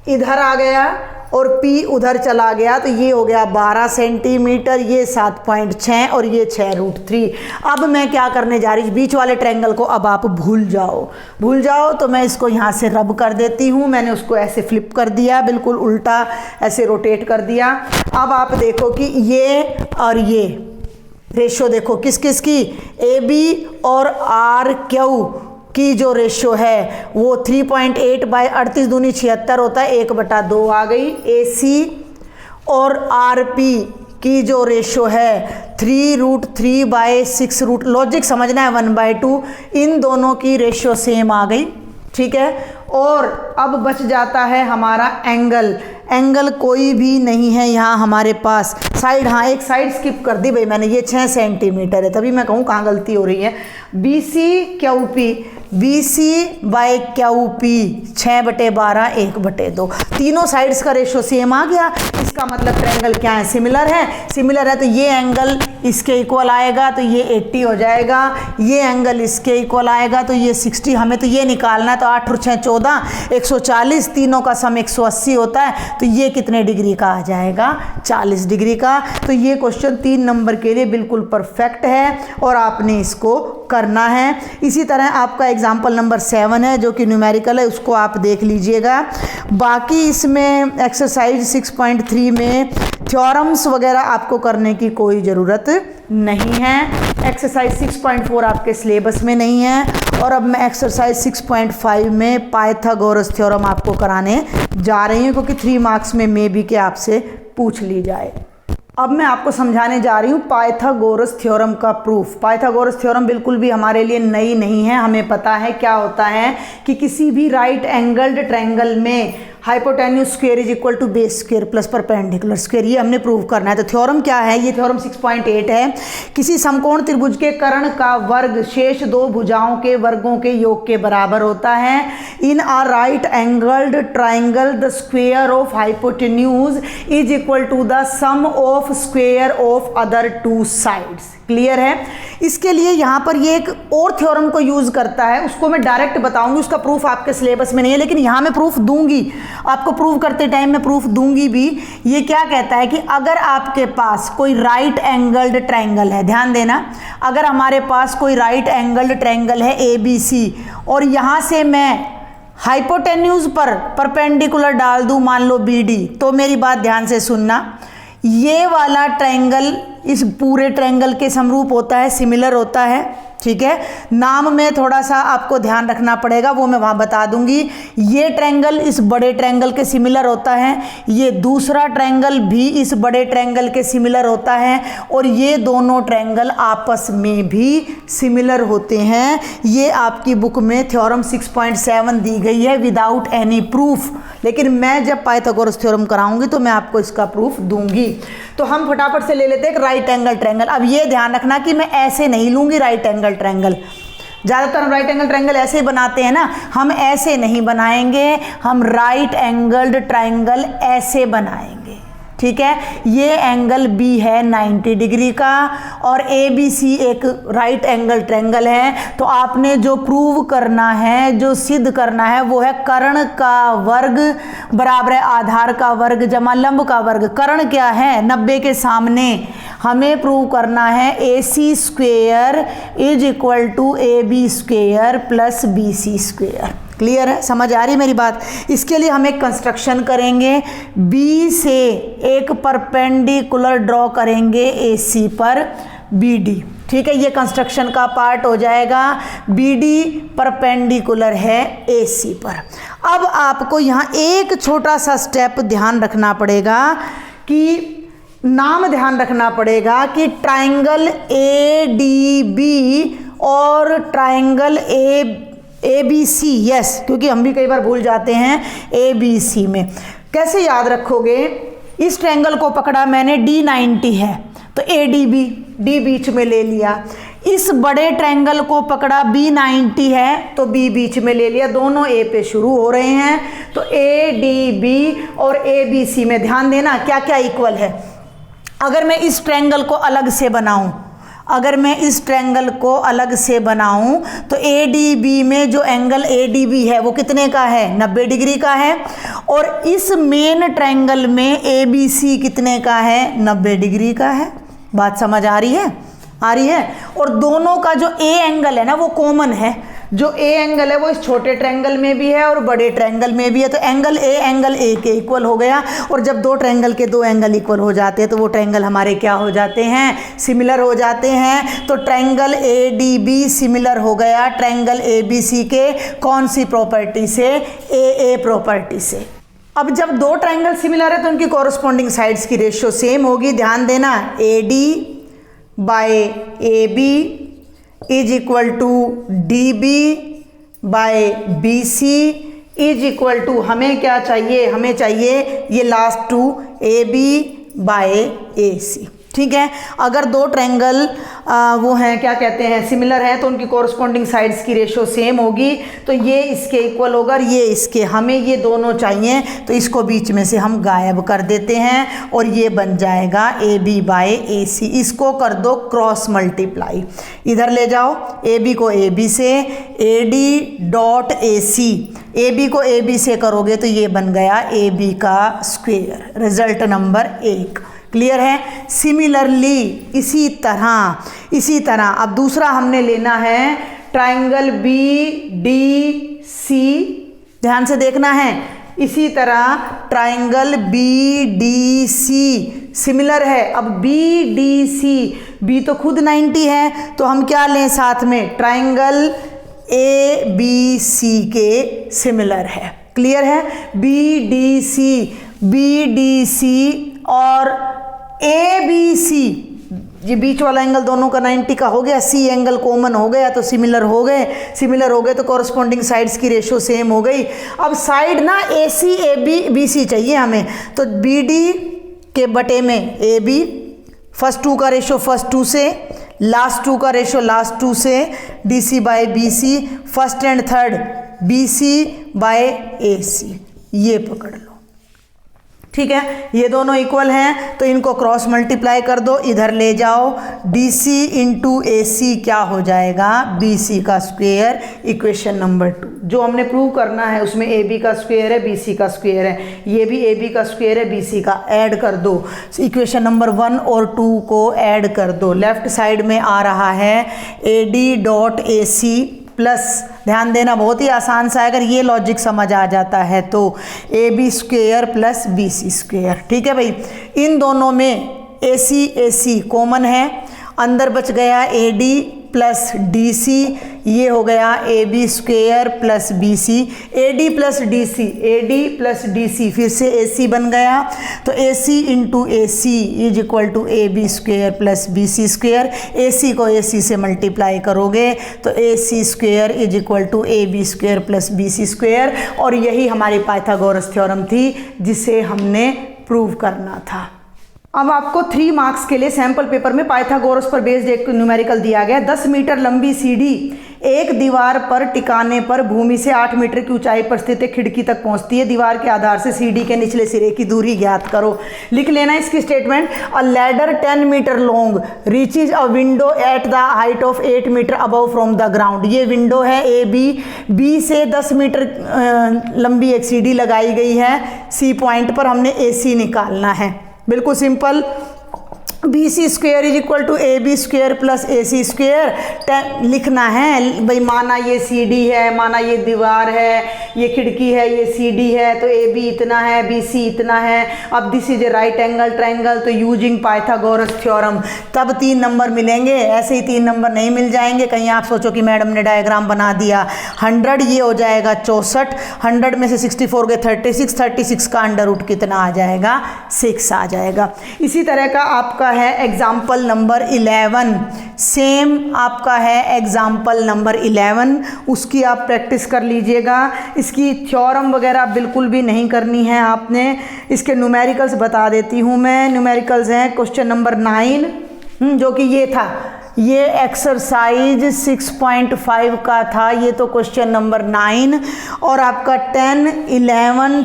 इधर आ गया और P उधर चला गया, तो ये हो गया 12 सेंटीमीटर, ये 7.6 और ये 6√3। अब मैं क्या करने जा रही हूँ, बीच वाले ट्रायंगल को अब आप भूल जाओ तो मैं इसको यहाँ से रब कर देती हूँ। मैंने उसको ऐसे फ्लिप कर दिया, बिल्कुल उल्टा ऐसे रोटेट कर दिया। अब आप देखो कि ये और ये रेशो देखो किस किस की, ए बी और आर क्यू की जो रेशो है वो 3.8 बाई 38 दूनी 76 होता है, 1/2 आ गई। ए सी और आर पी की जो रेशो है 3√3 बाई 6 लॉजिक समझना है 1/2, इन दोनों की रेशो सेम आ गई। ठीक है, और अब बच जाता है हमारा एंगल कोई भी नहीं है यहाँ हमारे पास। साइड, हाँ एक साइड स्किप कर दी भाई मैंने, ये 6 सेंटीमीटर है, तभी मैं कहूँ कहाँ गलती हो रही है। B C Q P, B C by Q P 6/12 1/2, तीनों साइड्स का रेशो सेम आ गया। इसका मतलब ट्रायंगल क्या है, सिमिलर है तो ये एंगल इसके इक्वल आएगा तो ये 80 हो जाएगा, ये एंगल इसके इक्वल आएगा तो ये 60। हमें तो ये निकालना है, तो 8 और 6 14, 140, तीनों का सम 180 होता है, तो ये कितने डिग्री का आ जाएगा, 40 डिग्री का। तो ये क्वेश्चन 3 नंबर के लिए बिल्कुल परफेक्ट है और आपने इसको करना है। इसी तरह आपका एग्जाम्पल नंबर 7 है जो कि न्यूमेरिकल है, उसको आप देख लीजिएगा। बाकी इसमें एक्सरसाइज 6.3 में थ्योरम्स वगैरह आपको करने की कोई ज़रूरत नहीं है। एक्सरसाइज 6.4 आपके सिलेबस में नहीं है। और अब मैं एक्सरसाइज 6.5 में पाइथागोरस थ्योरम आपको कराने जा रही हूँ, क्योंकि 3 मार्क्स में मे बी के आपसे पूछ ली जाए। अब मैं आपको समझाने जा रही हूँ पाइथागोरस थ्योरम का प्रूफ। पाइथागोरस थ्योरम बिल्कुल भी हमारे लिए नई नहीं है, हमें पता है क्या होता है कि किसी भी राइट एंगल्ड ट्रायंगल में hypotenuse square is equal to base square plus perpendicular square, ये हमने प्रूव करना है। तो थ्योरम क्या है, ये थ्योरम 6.8 है। किसी समकोण त्रिभुज के कर्ण का वर्ग शेष 2 भुजाओं के वर्गों के योग के बराबर होता है। In a right angled triangle the square of hypotenuse is equal to the sum of square of other 2 sides. Clear है? इसके लिए यहाँ पर ये एक और थ्योरम को यूज करता है, उसको मैं डायरेक्ट बताऊंगी, उसका प्रूफ आपके सिलेबस में नहीं है, लेकिन यहाँ मैं प्रूफ दूंगी आपको, प्रूफ करते टाइम मैं प्रूफ दूंगी भी। ये क्या कहता है कि अगर आपके पास कोई राइट एंगल्ड ट्रायंगल है, ध्यान देना, अगर हमारे पास कोई राइट एंगल्ड ट्रायंगल है ABC और यहाँ से मैं हाइपोटेन्यूज पर परपेंडिकुलर डाल दूं, मान लो BD, तो मेरी बात ध्यान से सुनना, ये वाला ट्रायंगल इस पूरे ट्रायंगल के समरूप होता है, सिमिलर होता है। ठीक है, नाम में थोड़ा सा आपको ध्यान रखना पड़ेगा, वो मैं वहाँ बता दूंगी। ये ट्रायंगल इस बड़े ट्रायंगल के सिमिलर होता है, ये दूसरा ट्रायंगल भी इस बड़े ट्रायंगल के सिमिलर होता है, और ये दोनों ट्रायंगल आपस में भी सिमिलर होते हैं। ये आपकी बुक में थ्योरम 6.7 दी गई है विदाउट एनी प्रूफ, लेकिन मैं जब पाइथागोरस थ्योरम कराऊंगी तो मैं आपको इसका प्रूफ दूंगी। तो हम फटाफट से ले लेते हैं एक राइट एंगल ट्रायंगल। अब ये ध्यान रखना कि मैं ऐसे नहीं लूंगी राइट एंगल ट्रायंगल, ज़्यादातर हम राइट एंगल ट्रायंगल ऐसे ही बनाते हैं ना, हम ऐसे नहीं बनाएंगे, हम राइट एंगल्ड ट्रायंगल ऐसे बनाएंगे। ठीक है, ये एंगल B है 90 डिग्री का और ABC एक राइट एंगल ट्रायंगल है। तो आपने जो प्रूव करना है, जो सिद्ध करना है, वो है कर्ण का वर्ग बराबर है आधार का वर्ग जमा लंब का वर्ग। कर्ण क्या है, 90 के सामने हमें प्रूव करना है AC square is equal to AB square plus BC square. Clear है, समझ आ रही मेरी बात? इसके लिए हम एक कंस्ट्रक्शन करेंगे, B से एक परपेंडिकुलर ड्रॉ करेंगे AC पर BD। ठीक है, ये कंस्ट्रक्शन का पार्ट हो जाएगा। BD परपेंडिकुलर है AC पर। अब आपको यहाँ एक छोटा सा स्टेप ध्यान रखना पड़ेगा कि नाम ध्यान रखना पड़ेगा कि ट्राइंगल ADB और ट्राइंगल ABC, यस, क्योंकि हम भी कई बार भूल जाते हैं ABC में। कैसे याद रखोगे? इस ट्रायंगल को पकड़ा मैंने, D90 है तो ADB, D बीच में ले लिया। इस बड़े ट्रायंगल को पकड़ा, B90 है तो B बीच में ले लिया। दोनों A पे शुरू हो रहे हैं तो ADB और ABC में ध्यान देना क्या क्या इक्वल है। अगर मैं इस ट्रायंगल को अलग से बनाऊं, तो ADB में जो एंगल ADB है वो कितने का है? 90 डिग्री का है। और इस मेन ट्रायंगल में ABC कितने का है? 90 डिग्री का है। बात समझ आ रही है? और दोनों का जो A एंगल है ना वो कॉमन है। जो A एंगल है वो इस छोटे ट्रायंगल में भी है और बड़े ट्रायंगल में भी है। तो एंगल A के इक्वल हो गया। और जब दो ट्रायंगल के दो एंगल इक्वल हो जाते हैं तो वो ट्रायंगल हमारे क्या हो जाते हैं? सिमिलर हो जाते हैं। तो ट्रायंगल ADB सिमिलर हो गया ट्रायंगल ABC के कौन सी प्रॉपर्टी से? AA प्रॉपर्टी से। अब जब दो ट्रायंगल सिमिलर है तो उनकी कॉरस्पॉन्डिंग साइड्स की रेशियो सेम होगी। ध्यान देना, AD by AB is equal to DB by BC is equal to, हमें क्या चाहिए? हमें चाहिए ये last two AB by AC। ठीक है, अगर दो ट्रायंगल वो हैं, क्या कहते हैं, सिमिलर हैं, तो उनकी कॉरस्पॉन्डिंग साइड्स की रेशियो सेम होगी। तो ये इसके इक्वल होगा और ये इसके। हमें ये दोनों चाहिए तो इसको बीच में से हम गायब कर देते हैं और ये बन जाएगा AB बाय AC। इसको कर दो क्रॉस मल्टीप्लाई, इधर ले जाओ AB को AB से, AD डॉट AC, AB को AB से करोगे तो ये बन गया AB का स्क्वायर। Result number 1। क्लियर है? सिमिलरली इसी तरह अब दूसरा हमने लेना है ट्रायंगल BDC। ध्यान से देखना है। इसी तरह ट्रायंगल BDC सिमिलर है। अब BDC, B तो खुद 90 है तो हम क्या लें साथ में? ट्रायंगल ABC के सिमिलर है। क्लियर है? BDC और ABC, ये बीच वाला एंगल दोनों का 90 का हो गया। C एंगल कॉमन हो गया तो सिमिलर हो गए तो कॉरस्पॉन्डिंग साइड्स की रेशियो सेम हो गई। अब साइड ना AC AB BC चाहिए हमें, तो BD के बटे में AB, फर्स्ट टू का रेशियो फर्स्ट टू से, लास्ट टू का रेशियो लास्ट टू से, DC by BC, first and third BC by AC। ये पकड़ लो। ठीक है, ये दोनों इक्वल हैं तो इनको क्रॉस मल्टीप्लाई कर दो, इधर ले जाओ। DC इंटू AC क्या हो जाएगा? BC का स्क्वायर। इक्वेशन नंबर 2 जो हमने प्रूव करना है उसमें AB का स्क्वायर है, BC का स्क्वायर है, ये भी AB का स्क्वायर है, BC का। ऐड कर दो, इक्वेशन नंबर 1 और 2 को ऐड कर दो। लेफ्ट साइड में आ रहा है AD डॉट AC प्लस, ध्यान देना बहुत ही आसान सा है, अगर ये लॉजिक समझ आ जाता है तो AB square plus BC square. ठीक है भाई, इन दोनों में AC कॉमन है, अंदर बच गया AD प्लस DC, ये हो गया AB square plus BC। AD plus DC फिर से AC बन गया तो AC into AC is equal to AB square plus BC square. AC को AC से मल्टीप्लाई करोगे तो AC square is equal to AB square plus BC square. और यही हमारी पाइथागोरस थ्योरम थी जिसे हमने प्रूव करना था। अब आपको 3 मार्क्स के लिए सैंपल पेपर में पाइथागोरस पर बेस्ड एक न्यूमेरिकल दिया गया। 10 मीटर लंबी सीढ़ी एक दीवार पर टिकाने पर भूमि से 8 मीटर की ऊंचाई पर स्थित एक खिड़की तक पहुंचती है। दीवार के आधार से सीढ़ी के निचले सिरे की दूरी ज्ञात करो। लिख लेना इसकी statement. A ladder 10 metre long reaches a window at the height of 8 metre above from the ground. ये विंडो है B से 10 मीटर लंबी एक सीढ़ी लगाई गई है। C पॉइंट पर हमने AC निकालना है। बिल्कुल simple, B C square is equal to A B square plus A C square लिखना है भाई। माना ये सी डी है, माना ये दीवार है, ये खिड़की है, ये सी डी है, तो ए बी इतना है, बी सी इतना है। अब this is a right angle triangle, तो यूजिंग पाइथागोरस थ्योरम तब 3 नंबर मिलेंगे, ऐसे ही 3 नंबर नहीं मिल जाएंगे। कहीं आप सोचो कि मैडम ने डायग्राम बना दिया। 100 ये हो जाएगा 64, 100 में से 64 गए 36, 36 का अंडर रूट कितना आ जाएगा, 6 आ जाएगा। इसी तरह का आपका है एग्जाम्पल नंबर 11, सेम आपका है एग्जाम्पल नंबर 11, उसकी आप प्रैक्टिस कर लीजिएगा। इसकी थ्योरम वगैरह बिल्कुल भी नहीं करनी है आपने। इसके न्यूमेरिकल्स बता देती हूँ मैं। न्यूमेरिकल्स हैं क्वेश्चन नंबर 9 जो कि ये था, ये एक्सरसाइज 6.5 का था, ये तो क्वेश्चन नंबर 9। और आपका 10, 11,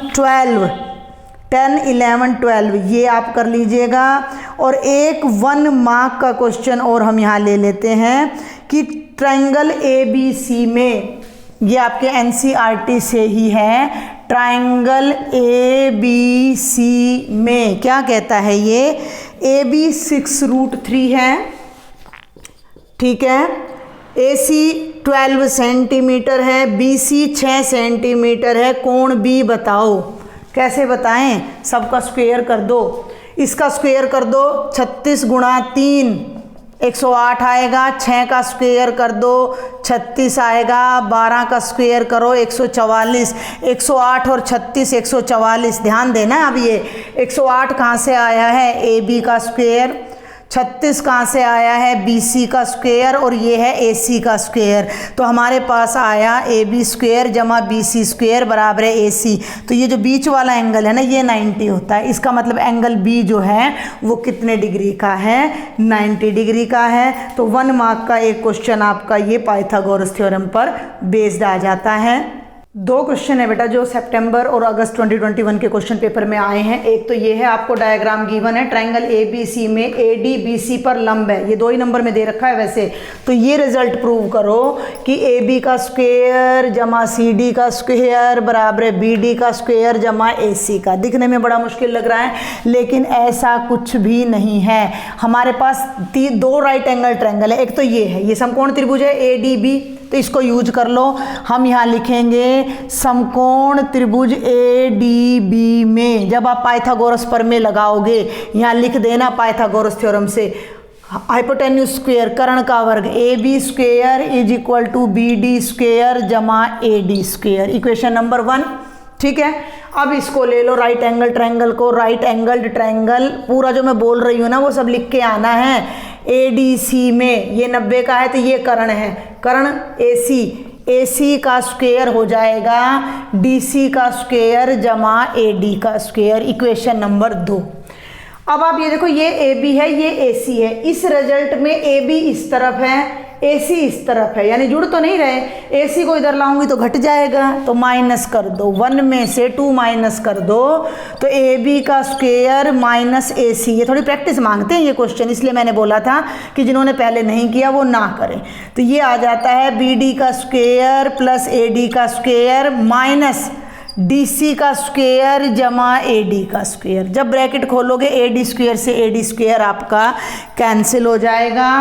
12 ये आप कर लीजिएगा। और एक 1 मार्क का क्वेश्चन और हम यहाँ ले लेते हैं कि ट्रायंगल ए बी सी में, ये आपके एनसीईआरटी से ही है, ट्रायंगल ए बी सी में क्या कहता है ये, ए बी 6√3 है, ठीक है, ए सी 12 सेंटीमीटर है, बी सी 6 सेंटीमीटर है, कोण बी बताओ। कैसे बताएं, सबका स्क्वायर कर दो, इसका स्क्वायर कर दो 36 गुणा 3 108 आएगा, 6 का स्क्वायर कर दो 36 आएगा, 12 का स्क्वायर करो 144, 108 और 36 144। ध्यान देना, अब ये 108 कहाँ से आया है, ए बी का स्क्वायर, 36 कहाँ से आया है, बी सी का स्क्वायर, और ये है ए सी का स्क्वायर। तो हमारे पास आया ए बी स्क्वायर जमा बी सी स्क्वायर बराबर है ए सी। तो ये जो बीच वाला एंगल है ना, ये 90 होता है। इसका मतलब एंगल बी जो है वो कितने डिग्री का है, 90 डिग्री का है। तो 1 मार्क का एक क्वेश्चन आपका ये पाइथागोरस थ्योरम पर बेस्ड आ जाता है। 2 क्वेश्चन है बेटा जो सितंबर और अगस्त 2021 के क्वेश्चन पेपर में आए हैं। एक तो ये है, आपको डायग्राम गिवन है, ट्रायंगल ए बी सी में ए डी बी सी पर लंब है, ये 2 ही नंबर में दे रखा है वैसे। तो ये रिजल्ट प्रूव करो कि ए बी का स्क्वायर जमा सी डी का स्क्वायर बराबर है बी डी का स्क्वायर जमा ए सी का। दिखने में बड़ा मुश्किल लग रहा है, लेकिन ऐसा कुछ भी नहीं है। हमारे पास 2 राइट एंगल ट्रायंगल है, एक तो ये है, ये समकोण त्रिभुज है ए डी बी, तो इसको यूज कर लो। हम यहाँ लिखेंगे समकोण त्रिभुज ए डी बी में, जब आप पाइथागोरस प्रमेय लगाओगे यहाँ लिख देना पाइथागोरस थ्योरम से, हाइपोटेन्यूज स्क्वायर कर्ण का वर्ग A B square is equal to B D square जमा A D square, equation number 1, ठीक है। अब इसको ले लो राइट एंगल ट्रायंगल को, राइट एंगल्ड ट्रायंगल पूरा जो मैं बोल रही हूँ ना वो सब लिख के आना है। ए डी सी में ये 90 का है, तो ये कर्ण है, कर्ण ए सी का स्क्वायर हो जाएगा डी सी का स्क्वायर जमा ए डी का स्क्वायर, इक्वेशन नंबर 2। अब आप ये देखो, ये ए बी है, ये ए सी है, इस रिजल्ट में ए बी इस तरफ है, ए सी इस तरफ है, यानी जुड़ तो नहीं रहे। ए सी को इधर लाऊंगी तो घट जाएगा, तो माइनस कर दो, 1 में से 2 माइनस कर दो, तो ए बी का स्क्वायर माइनस ए सी। ये थोड़ी प्रैक्टिस मांगते हैं ये क्वेश्चन, इसलिए मैंने बोला था कि जिन्होंने पहले नहीं किया वो ना करें। तो ये आ जाता है बी डी का स्क्वायर प्लस ए डी का स्क्वायर माइनस डी सी का स्क्वायर जमा ए डी का स्क्वायर। जब ब्रैकेट खोलोगे ए डी स्क्वायर से ए डी स्क्वायर आपका कैंसिल हो जाएगा,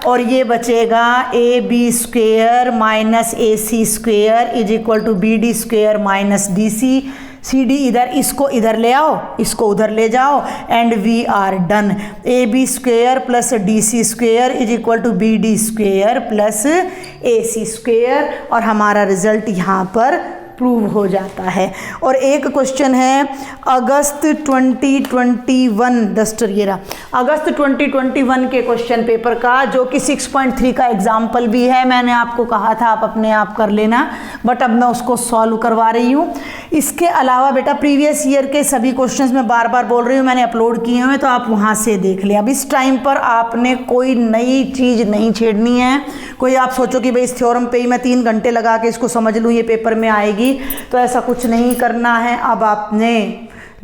और ये बचेगा A B square minus A C square is equal to B D square minus D C. C D इधर, इसको इधर ले आओ, इसको उधर ले जाओ, and we are done. A B square plus D C square is equal to B D square plus A C square, और हमारा रिजल्ट यहाँ पर प्रूव हो जाता है। और एक क्वेश्चन है अगस्त 2021, डस्टर ये रहा, अगस्त 2021 के क्वेश्चन पेपर का, जो कि 6.3 का एग्जाम्पल भी है। मैंने आपको कहा था आप अपने आप कर लेना, बट अब मैं उसको सॉल्व करवा रही हूँ। इसके अलावा बेटा प्रीवियस ईयर के सभी क्वेश्चंस मैं बार बार बोल रही हूँ, मैंने अपलोड किए हुए, तो आप वहाँ से देख लें। अब इस टाइम पर आपने कोई नई चीज़ नहीं छेड़नी है। कोई आप सोचो कि भाई इस थ्योरम पे ही मैं 3 घंटे लगा के इसको समझ लूँ, ये पेपर में आएगी, तो ऐसा कुछ नहीं करना है। अब आपने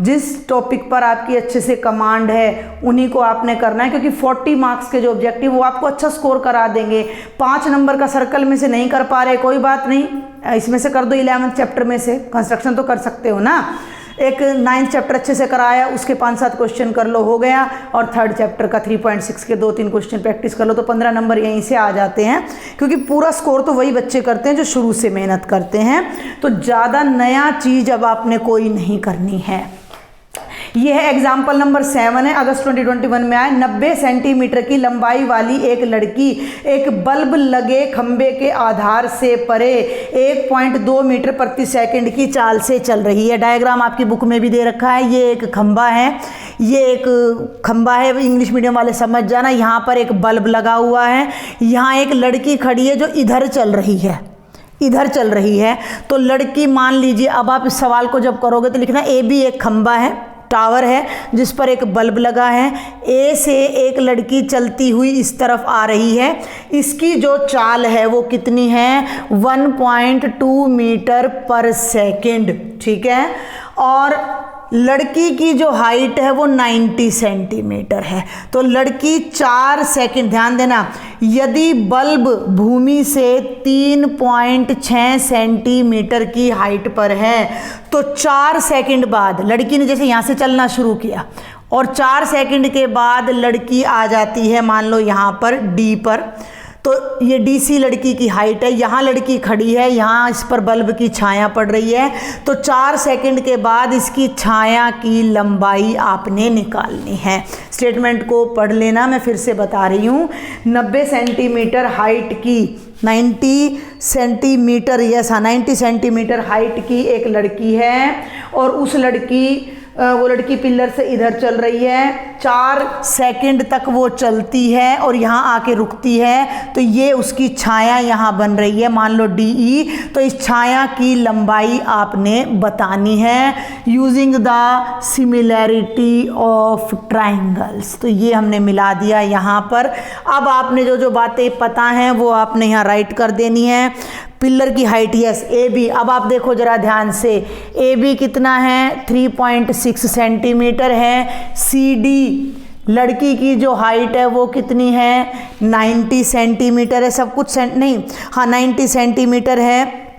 जिस टॉपिक पर आपकी अच्छे से कमांड है उन्हीं को आपने करना है, क्योंकि 40 मार्क्स के जो ऑब्जेक्टिव वो आपको अच्छा स्कोर करा देंगे। 5 नंबर का सर्कल में से नहीं कर पा रहे, कोई बात नहीं, इसमें से कर दो, 11th चैप्टर में से कंस्ट्रक्शन तो कर सकते हो ना। एक 9th चैप्टर अच्छे से कराया, उसके 5-7 क्वेश्चन कर लो, हो गया। और 3rd चैप्टर का 3.6 के 2-3 क्वेश्चन प्रैक्टिस कर लो, तो 15 नंबर यहीं से आ जाते हैं, क्योंकि पूरा स्कोर तो वही बच्चे करते हैं जो शुरू से मेहनत करते हैं। तो ज़्यादा नया चीज़ अब आपने कोई नहीं करनी है। यह है एग्जाम्पल नंबर 7 है, अगस्त 2021 में आया। 90 सेंटीमीटर की लंबाई वाली एक लड़की एक बल्ब लगे खंबे के आधार से परे 1.2 मीटर प्रति सेकंड की चाल से चल रही है। डायग्राम आपकी बुक में भी दे रखा है। ये एक खंबा है, ये एक खंबा है, इंग्लिश मीडियम वाले समझ जाना। यहाँ पर एक बल्ब लगा हुआ है, यहाँ एक लड़की खड़ी है जो इधर चल रही है, इधर चल रही है। तो लड़की, मान लीजिए, अब आप इस सवाल को जब करोगे तो लिखना ए बी एक खंबा है, टावर है जिस पर एक बल्ब लगा है। ए से एक लड़की चलती हुई इस तरफ आ रही है। इसकी जो चाल है वो कितनी है? 1.2 मीटर पर सेकेंड, ठीक है। और लड़की की जो हाइट है वो 90 सेंटीमीटर है। तो लड़की 4 सेकंड, ध्यान देना, यदि बल्ब भूमि से 3.6 सेंटीमीटर की हाइट पर है तो 4 सेकंड बाद लड़की ने जैसे यहाँ से चलना शुरू किया और 4 सेकंड के बाद लड़की आ जाती है मान लो यहाँ पर डी पर। तो ये DC लड़की की हाइट है, यहाँ लड़की खड़ी है, यहाँ इस पर बल्ब की छाया पड़ रही है। तो 4 सेकंड के बाद इसकी छाया की लंबाई आपने निकालनी है। स्टेटमेंट को पढ़ लेना, मैं फिर से बता रही हूँ। 90 सेंटीमीटर हाइट की, 90 सेंटीमीटर, यस हाँ, 90 सेंटीमीटर हाइट की एक लड़की है और उस लड़की, वो लड़की पिलर से इधर चल रही है। 4 सेकंड तक वो चलती है और यहाँ आके रुकती है। तो ये उसकी छाया यहाँ बन रही है, मान लो DE। तो इस छाया की लंबाई आपने बतानी है using the similarity of triangles. तो ये हमने मिला दिया यहाँ पर। अब आपने जो जो बातें पता हैं वो आपने यहाँ राइट कर देनी है। पिलर की हाइट, यस, AB। अब आप देखो जरा ध्यान से, AB कितना है? 3.6 सेंटीमीटर है। CD लड़की की जो हाइट है वो कितनी है? 90 सेंटीमीटर है। सब कुछ नहीं, हाँ 90 सेंटीमीटर है।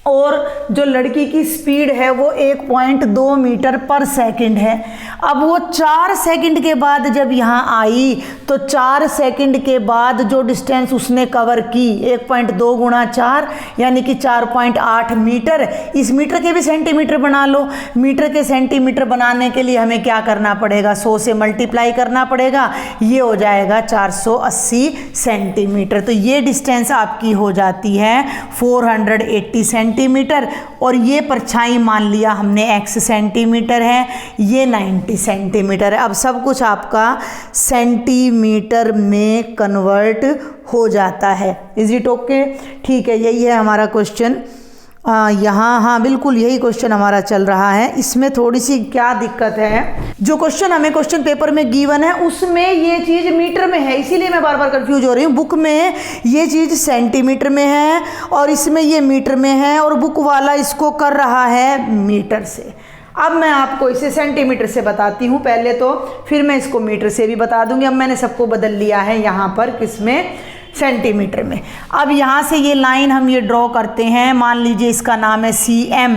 और जो लड़की की स्पीड है वो 1.2 मीटर पर सेकंड है। अब वो 4 सेकंड के बाद जब यहाँ आई तो 4 सेकंड के बाद जो डिस्टेंस उसने कवर की 1.2 गुणा 4 यानी कि 4.8 मीटर। इस मीटर के भी सेंटीमीटर बना लो। मीटर के सेंटीमीटर बनाने के लिए हमें क्या करना पड़ेगा? 100 से मल्टीप्लाई करना पड़ेगा। ये हो जाएगा 480 सेंटीमीटर। तो ये डिस्टेंस आपकी हो जाती है 480 सेंटीमीटर। और ये परछाई मान लिया हमने x सेंटीमीटर है, ये 90 सेंटीमीटर है। अब सब कुछ आपका सेंटीमीटर में कन्वर्ट हो जाता है। Is it okay? ठीक है, यही है हमारा क्वेश्चन यहाँ। हाँ बिल्कुल यही क्वेश्चन हमारा चल रहा है। इसमें थोड़ी सी क्या दिक्कत है, जो क्वेश्चन हमें क्वेश्चन पेपर में गिवन है उसमें ये चीज़ मीटर में है, इसीलिए मैं बार बार कंफ्यूज हो रही हूँ। बुक में ये चीज़ सेंटीमीटर में है और इसमें ये मीटर में है और बुक वाला इसको कर रहा है मीटर से। अब मैं आपको इसे सेंटीमीटर से बताती हूँ पहले तो, फिर मैं इसको मीटर से भी बता दूंगी। अब मैंने सबको बदल लिया है यहाँ पर, किसमें? सेंटीमीटर में। अब यहाँ से ये लाइन हम ये ड्रॉ करते हैं, मान लीजिए इसका नाम है CM।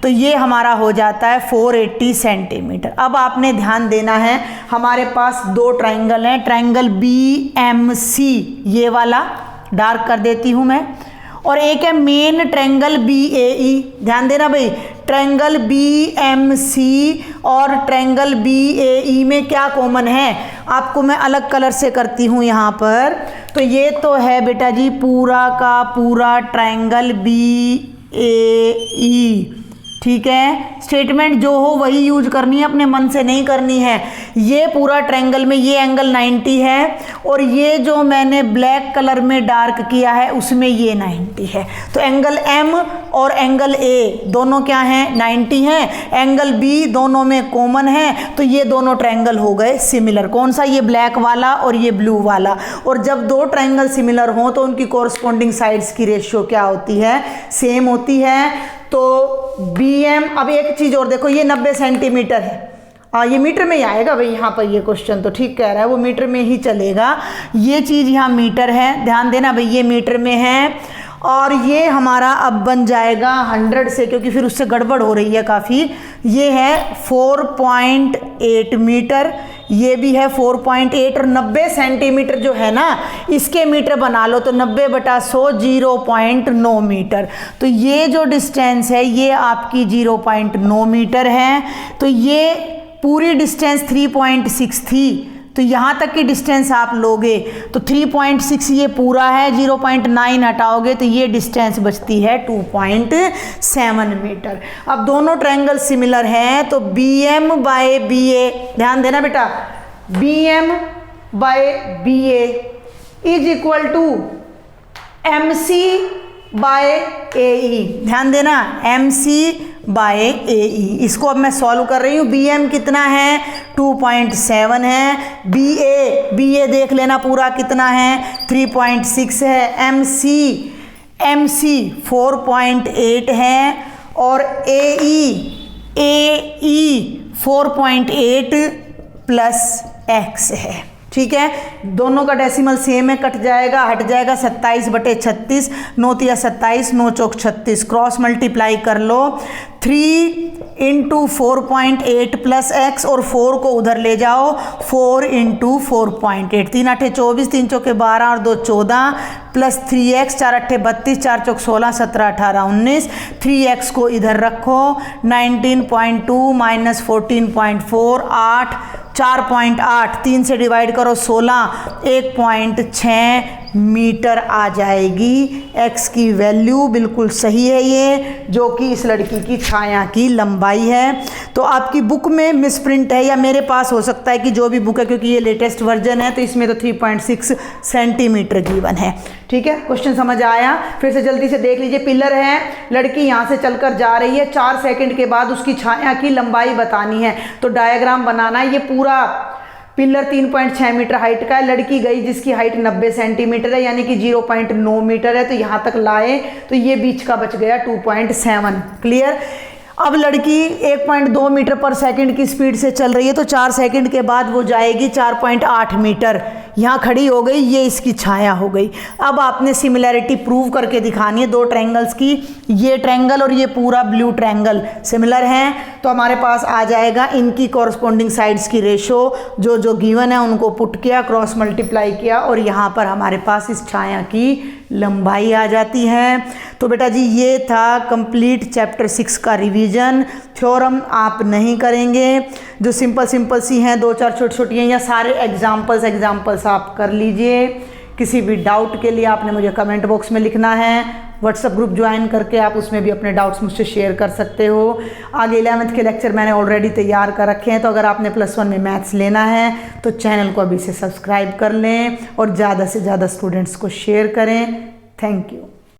तो ये हमारा हो जाता है 480 सेंटीमीटर। अब आपने ध्यान देना है, हमारे पास 2 ट्राइंगल हैं, ट्राइंगल BMC, ये वाला डार्क कर देती हूँ मैं, और एक है मेन ट्रायंगल BAE। ध्यान देना भाई, ट्रायंगल BMC और ट्रायंगल BAE में क्या कॉमन है? आपको मैं अलग कलर से करती हूँ यहाँ पर। तो ये तो है बेटा जी पूरा का पूरा ट्रायंगल BAE, ठीक है। स्टेटमेंट जो हो वही यूज करनी है, अपने मन से नहीं करनी है। ये पूरा ट्रायंगल में ये एंगल 90 है और ये जो मैंने ब्लैक कलर में डार्क किया है उसमें ये 90 है। तो एंगल M और एंगल A दोनों क्या हैं? 90 हैं। एंगल B दोनों में कॉमन है, तो ये दोनों ट्रायंगल हो गए सिमिलर। कौन सा? ये ब्लैक वाला और ये ब्लू वाला। और जब 2 ट्रायंगल सिमिलर हों तो उनकी कॉरस्पॉन्डिंग साइड्स की रेशियो क्या होती है? सेम होती है। तो BM, अब एक चीज़ और देखो, ये 90 सेंटीमीटर है, ये मीटर में ही आएगा भाई। यहाँ पर ये क्वेश्चन तो ठीक कह रहा है, वो मीटर में ही चलेगा। ये चीज़ यहाँ मीटर है, ध्यान देना भाई, ये मीटर में है और ये हमारा अब बन जाएगा 100 से, क्योंकि फिर उससे गड़बड़ हो रही है काफ़ी। ये है 4.8 मीटर, ये भी है 4.8 और 90 सेंटीमीटर जो है ना, इसके मीटर बना लो तो 90/100 0.9 मीटर। तो ये जो डिस्टेंस है ये आपकी 0.9 मीटर है। तो ये पूरी डिस्टेंस 3.6 थी, तो यहाँ तक की डिस्टेंस आप लोगे तो 3.6 ये पूरा है, 0.9 हटाओगे तो ये डिस्टेंस बचती है 2.7 मीटर। अब दोनों ट्रायंगल सिमिलर हैं तो BM/BA, ध्यान देना बेटा, BM/BA is equal to MC/AE, ध्यान देना, MC/AE। इसको अब मैं सॉल्व कर रही हूँ। BM कितना है, 2.7 है। BA देख लेना पूरा कितना है, 3.6 है। MC 4.8 है और AE 4.8 प्लस x है। ठीक है, दोनों का डेसिमल सेम है, कट जाएगा, हट जाएगा 27/36, 9 × 27, 9 × 36, क्रॉस मल्टीप्लाई कर लो। 3 × 4.8 प्लस x और 4 को उधर ले जाओ, 4 × 4.8, 3 × 8 24, 3 × 4 12 और 2 14 प्लस 3x, 4 × 8 32, 4 × 4 16, 17 18 19, 3x को इधर रखो, 19.2 माइनस 14.4 8, 4.8, 3 से डिवाइड करो 16, 1.6 मीटर आ जाएगी। x की वैल्यू बिल्कुल सही है ये, जो कि इस लड़की की छाया की लंबाई है। तो आपकी बुक में मिसप्रिंट है या मेरे पास हो सकता है कि जो भी बुक है, क्योंकि ये लेटेस्ट वर्जन है तो इसमें तो 3.6 सेंटीमीटर गिवन है। ठीक है, क्वेश्चन समझ आया? फिर से जल्दी से देख लीजिए। पिलर है, लड़की यहाँ से चलकर जा रही है, 4 सेकंड के बाद उसकी छाया की लंबाई बतानी है। तो डायग्राम बनाना है। ये पूरा पिलर 3.6 मीटर हाइट का है, लड़की गई जिसकी हाइट 90 सेंटीमीटर है, यानी कि 0.9 मीटर है। तो यहाँ तक लाए तो ये बीच का बच गया 2.7। क्लियर? अब लड़की 1.2 मीटर पर सेकंड की स्पीड से चल रही है, तो 4 सेकंड के बाद वो जाएगी 4.8 मीटर, यहाँ खड़ी हो गई, ये इसकी छाया हो गई। अब आपने सिमिलैरिटी प्रूव करके दिखानी है दो ट्रायंगल्स की। ये ट्रायंगल और ये पूरा ब्लू ट्रायंगल सिमिलर हैं, तो हमारे पास आ जाएगा इनकी कॉरस्पॉन्डिंग साइड्स की रेशो, जो गिवन है उनको पुट किया, क्रॉस मल्टीप्लाई किया और यहाँ पर हमारे पास इस छाया की लंबाई आ जाती है। तो बेटा जी ये था कंप्लीट चैप्टर 6 का रिवीजन। थ्योरम आप नहीं करेंगे, जो सिंपल सी हैं 2-4 छोटी हैं, या सारे एग्जाम्पल्स आप कर लीजिए। किसी भी डाउट के लिए आपने मुझे कमेंट बॉक्स में लिखना है। व्हाट्सएप ग्रुप ज्वाइन करके आप उसमें भी अपने डाउट्स मुझसे शेयर कर सकते हो। आगे 11th के लेक्चर मैंने ऑलरेडी तैयार कर रखे हैं, तो अगर आपने +1 में मैथ्स लेना है तो चैनल को अभी से सब्सक्राइब कर लें और ज़्यादा से ज़्यादा स्टूडेंट्स को शेयर करें। Thank you.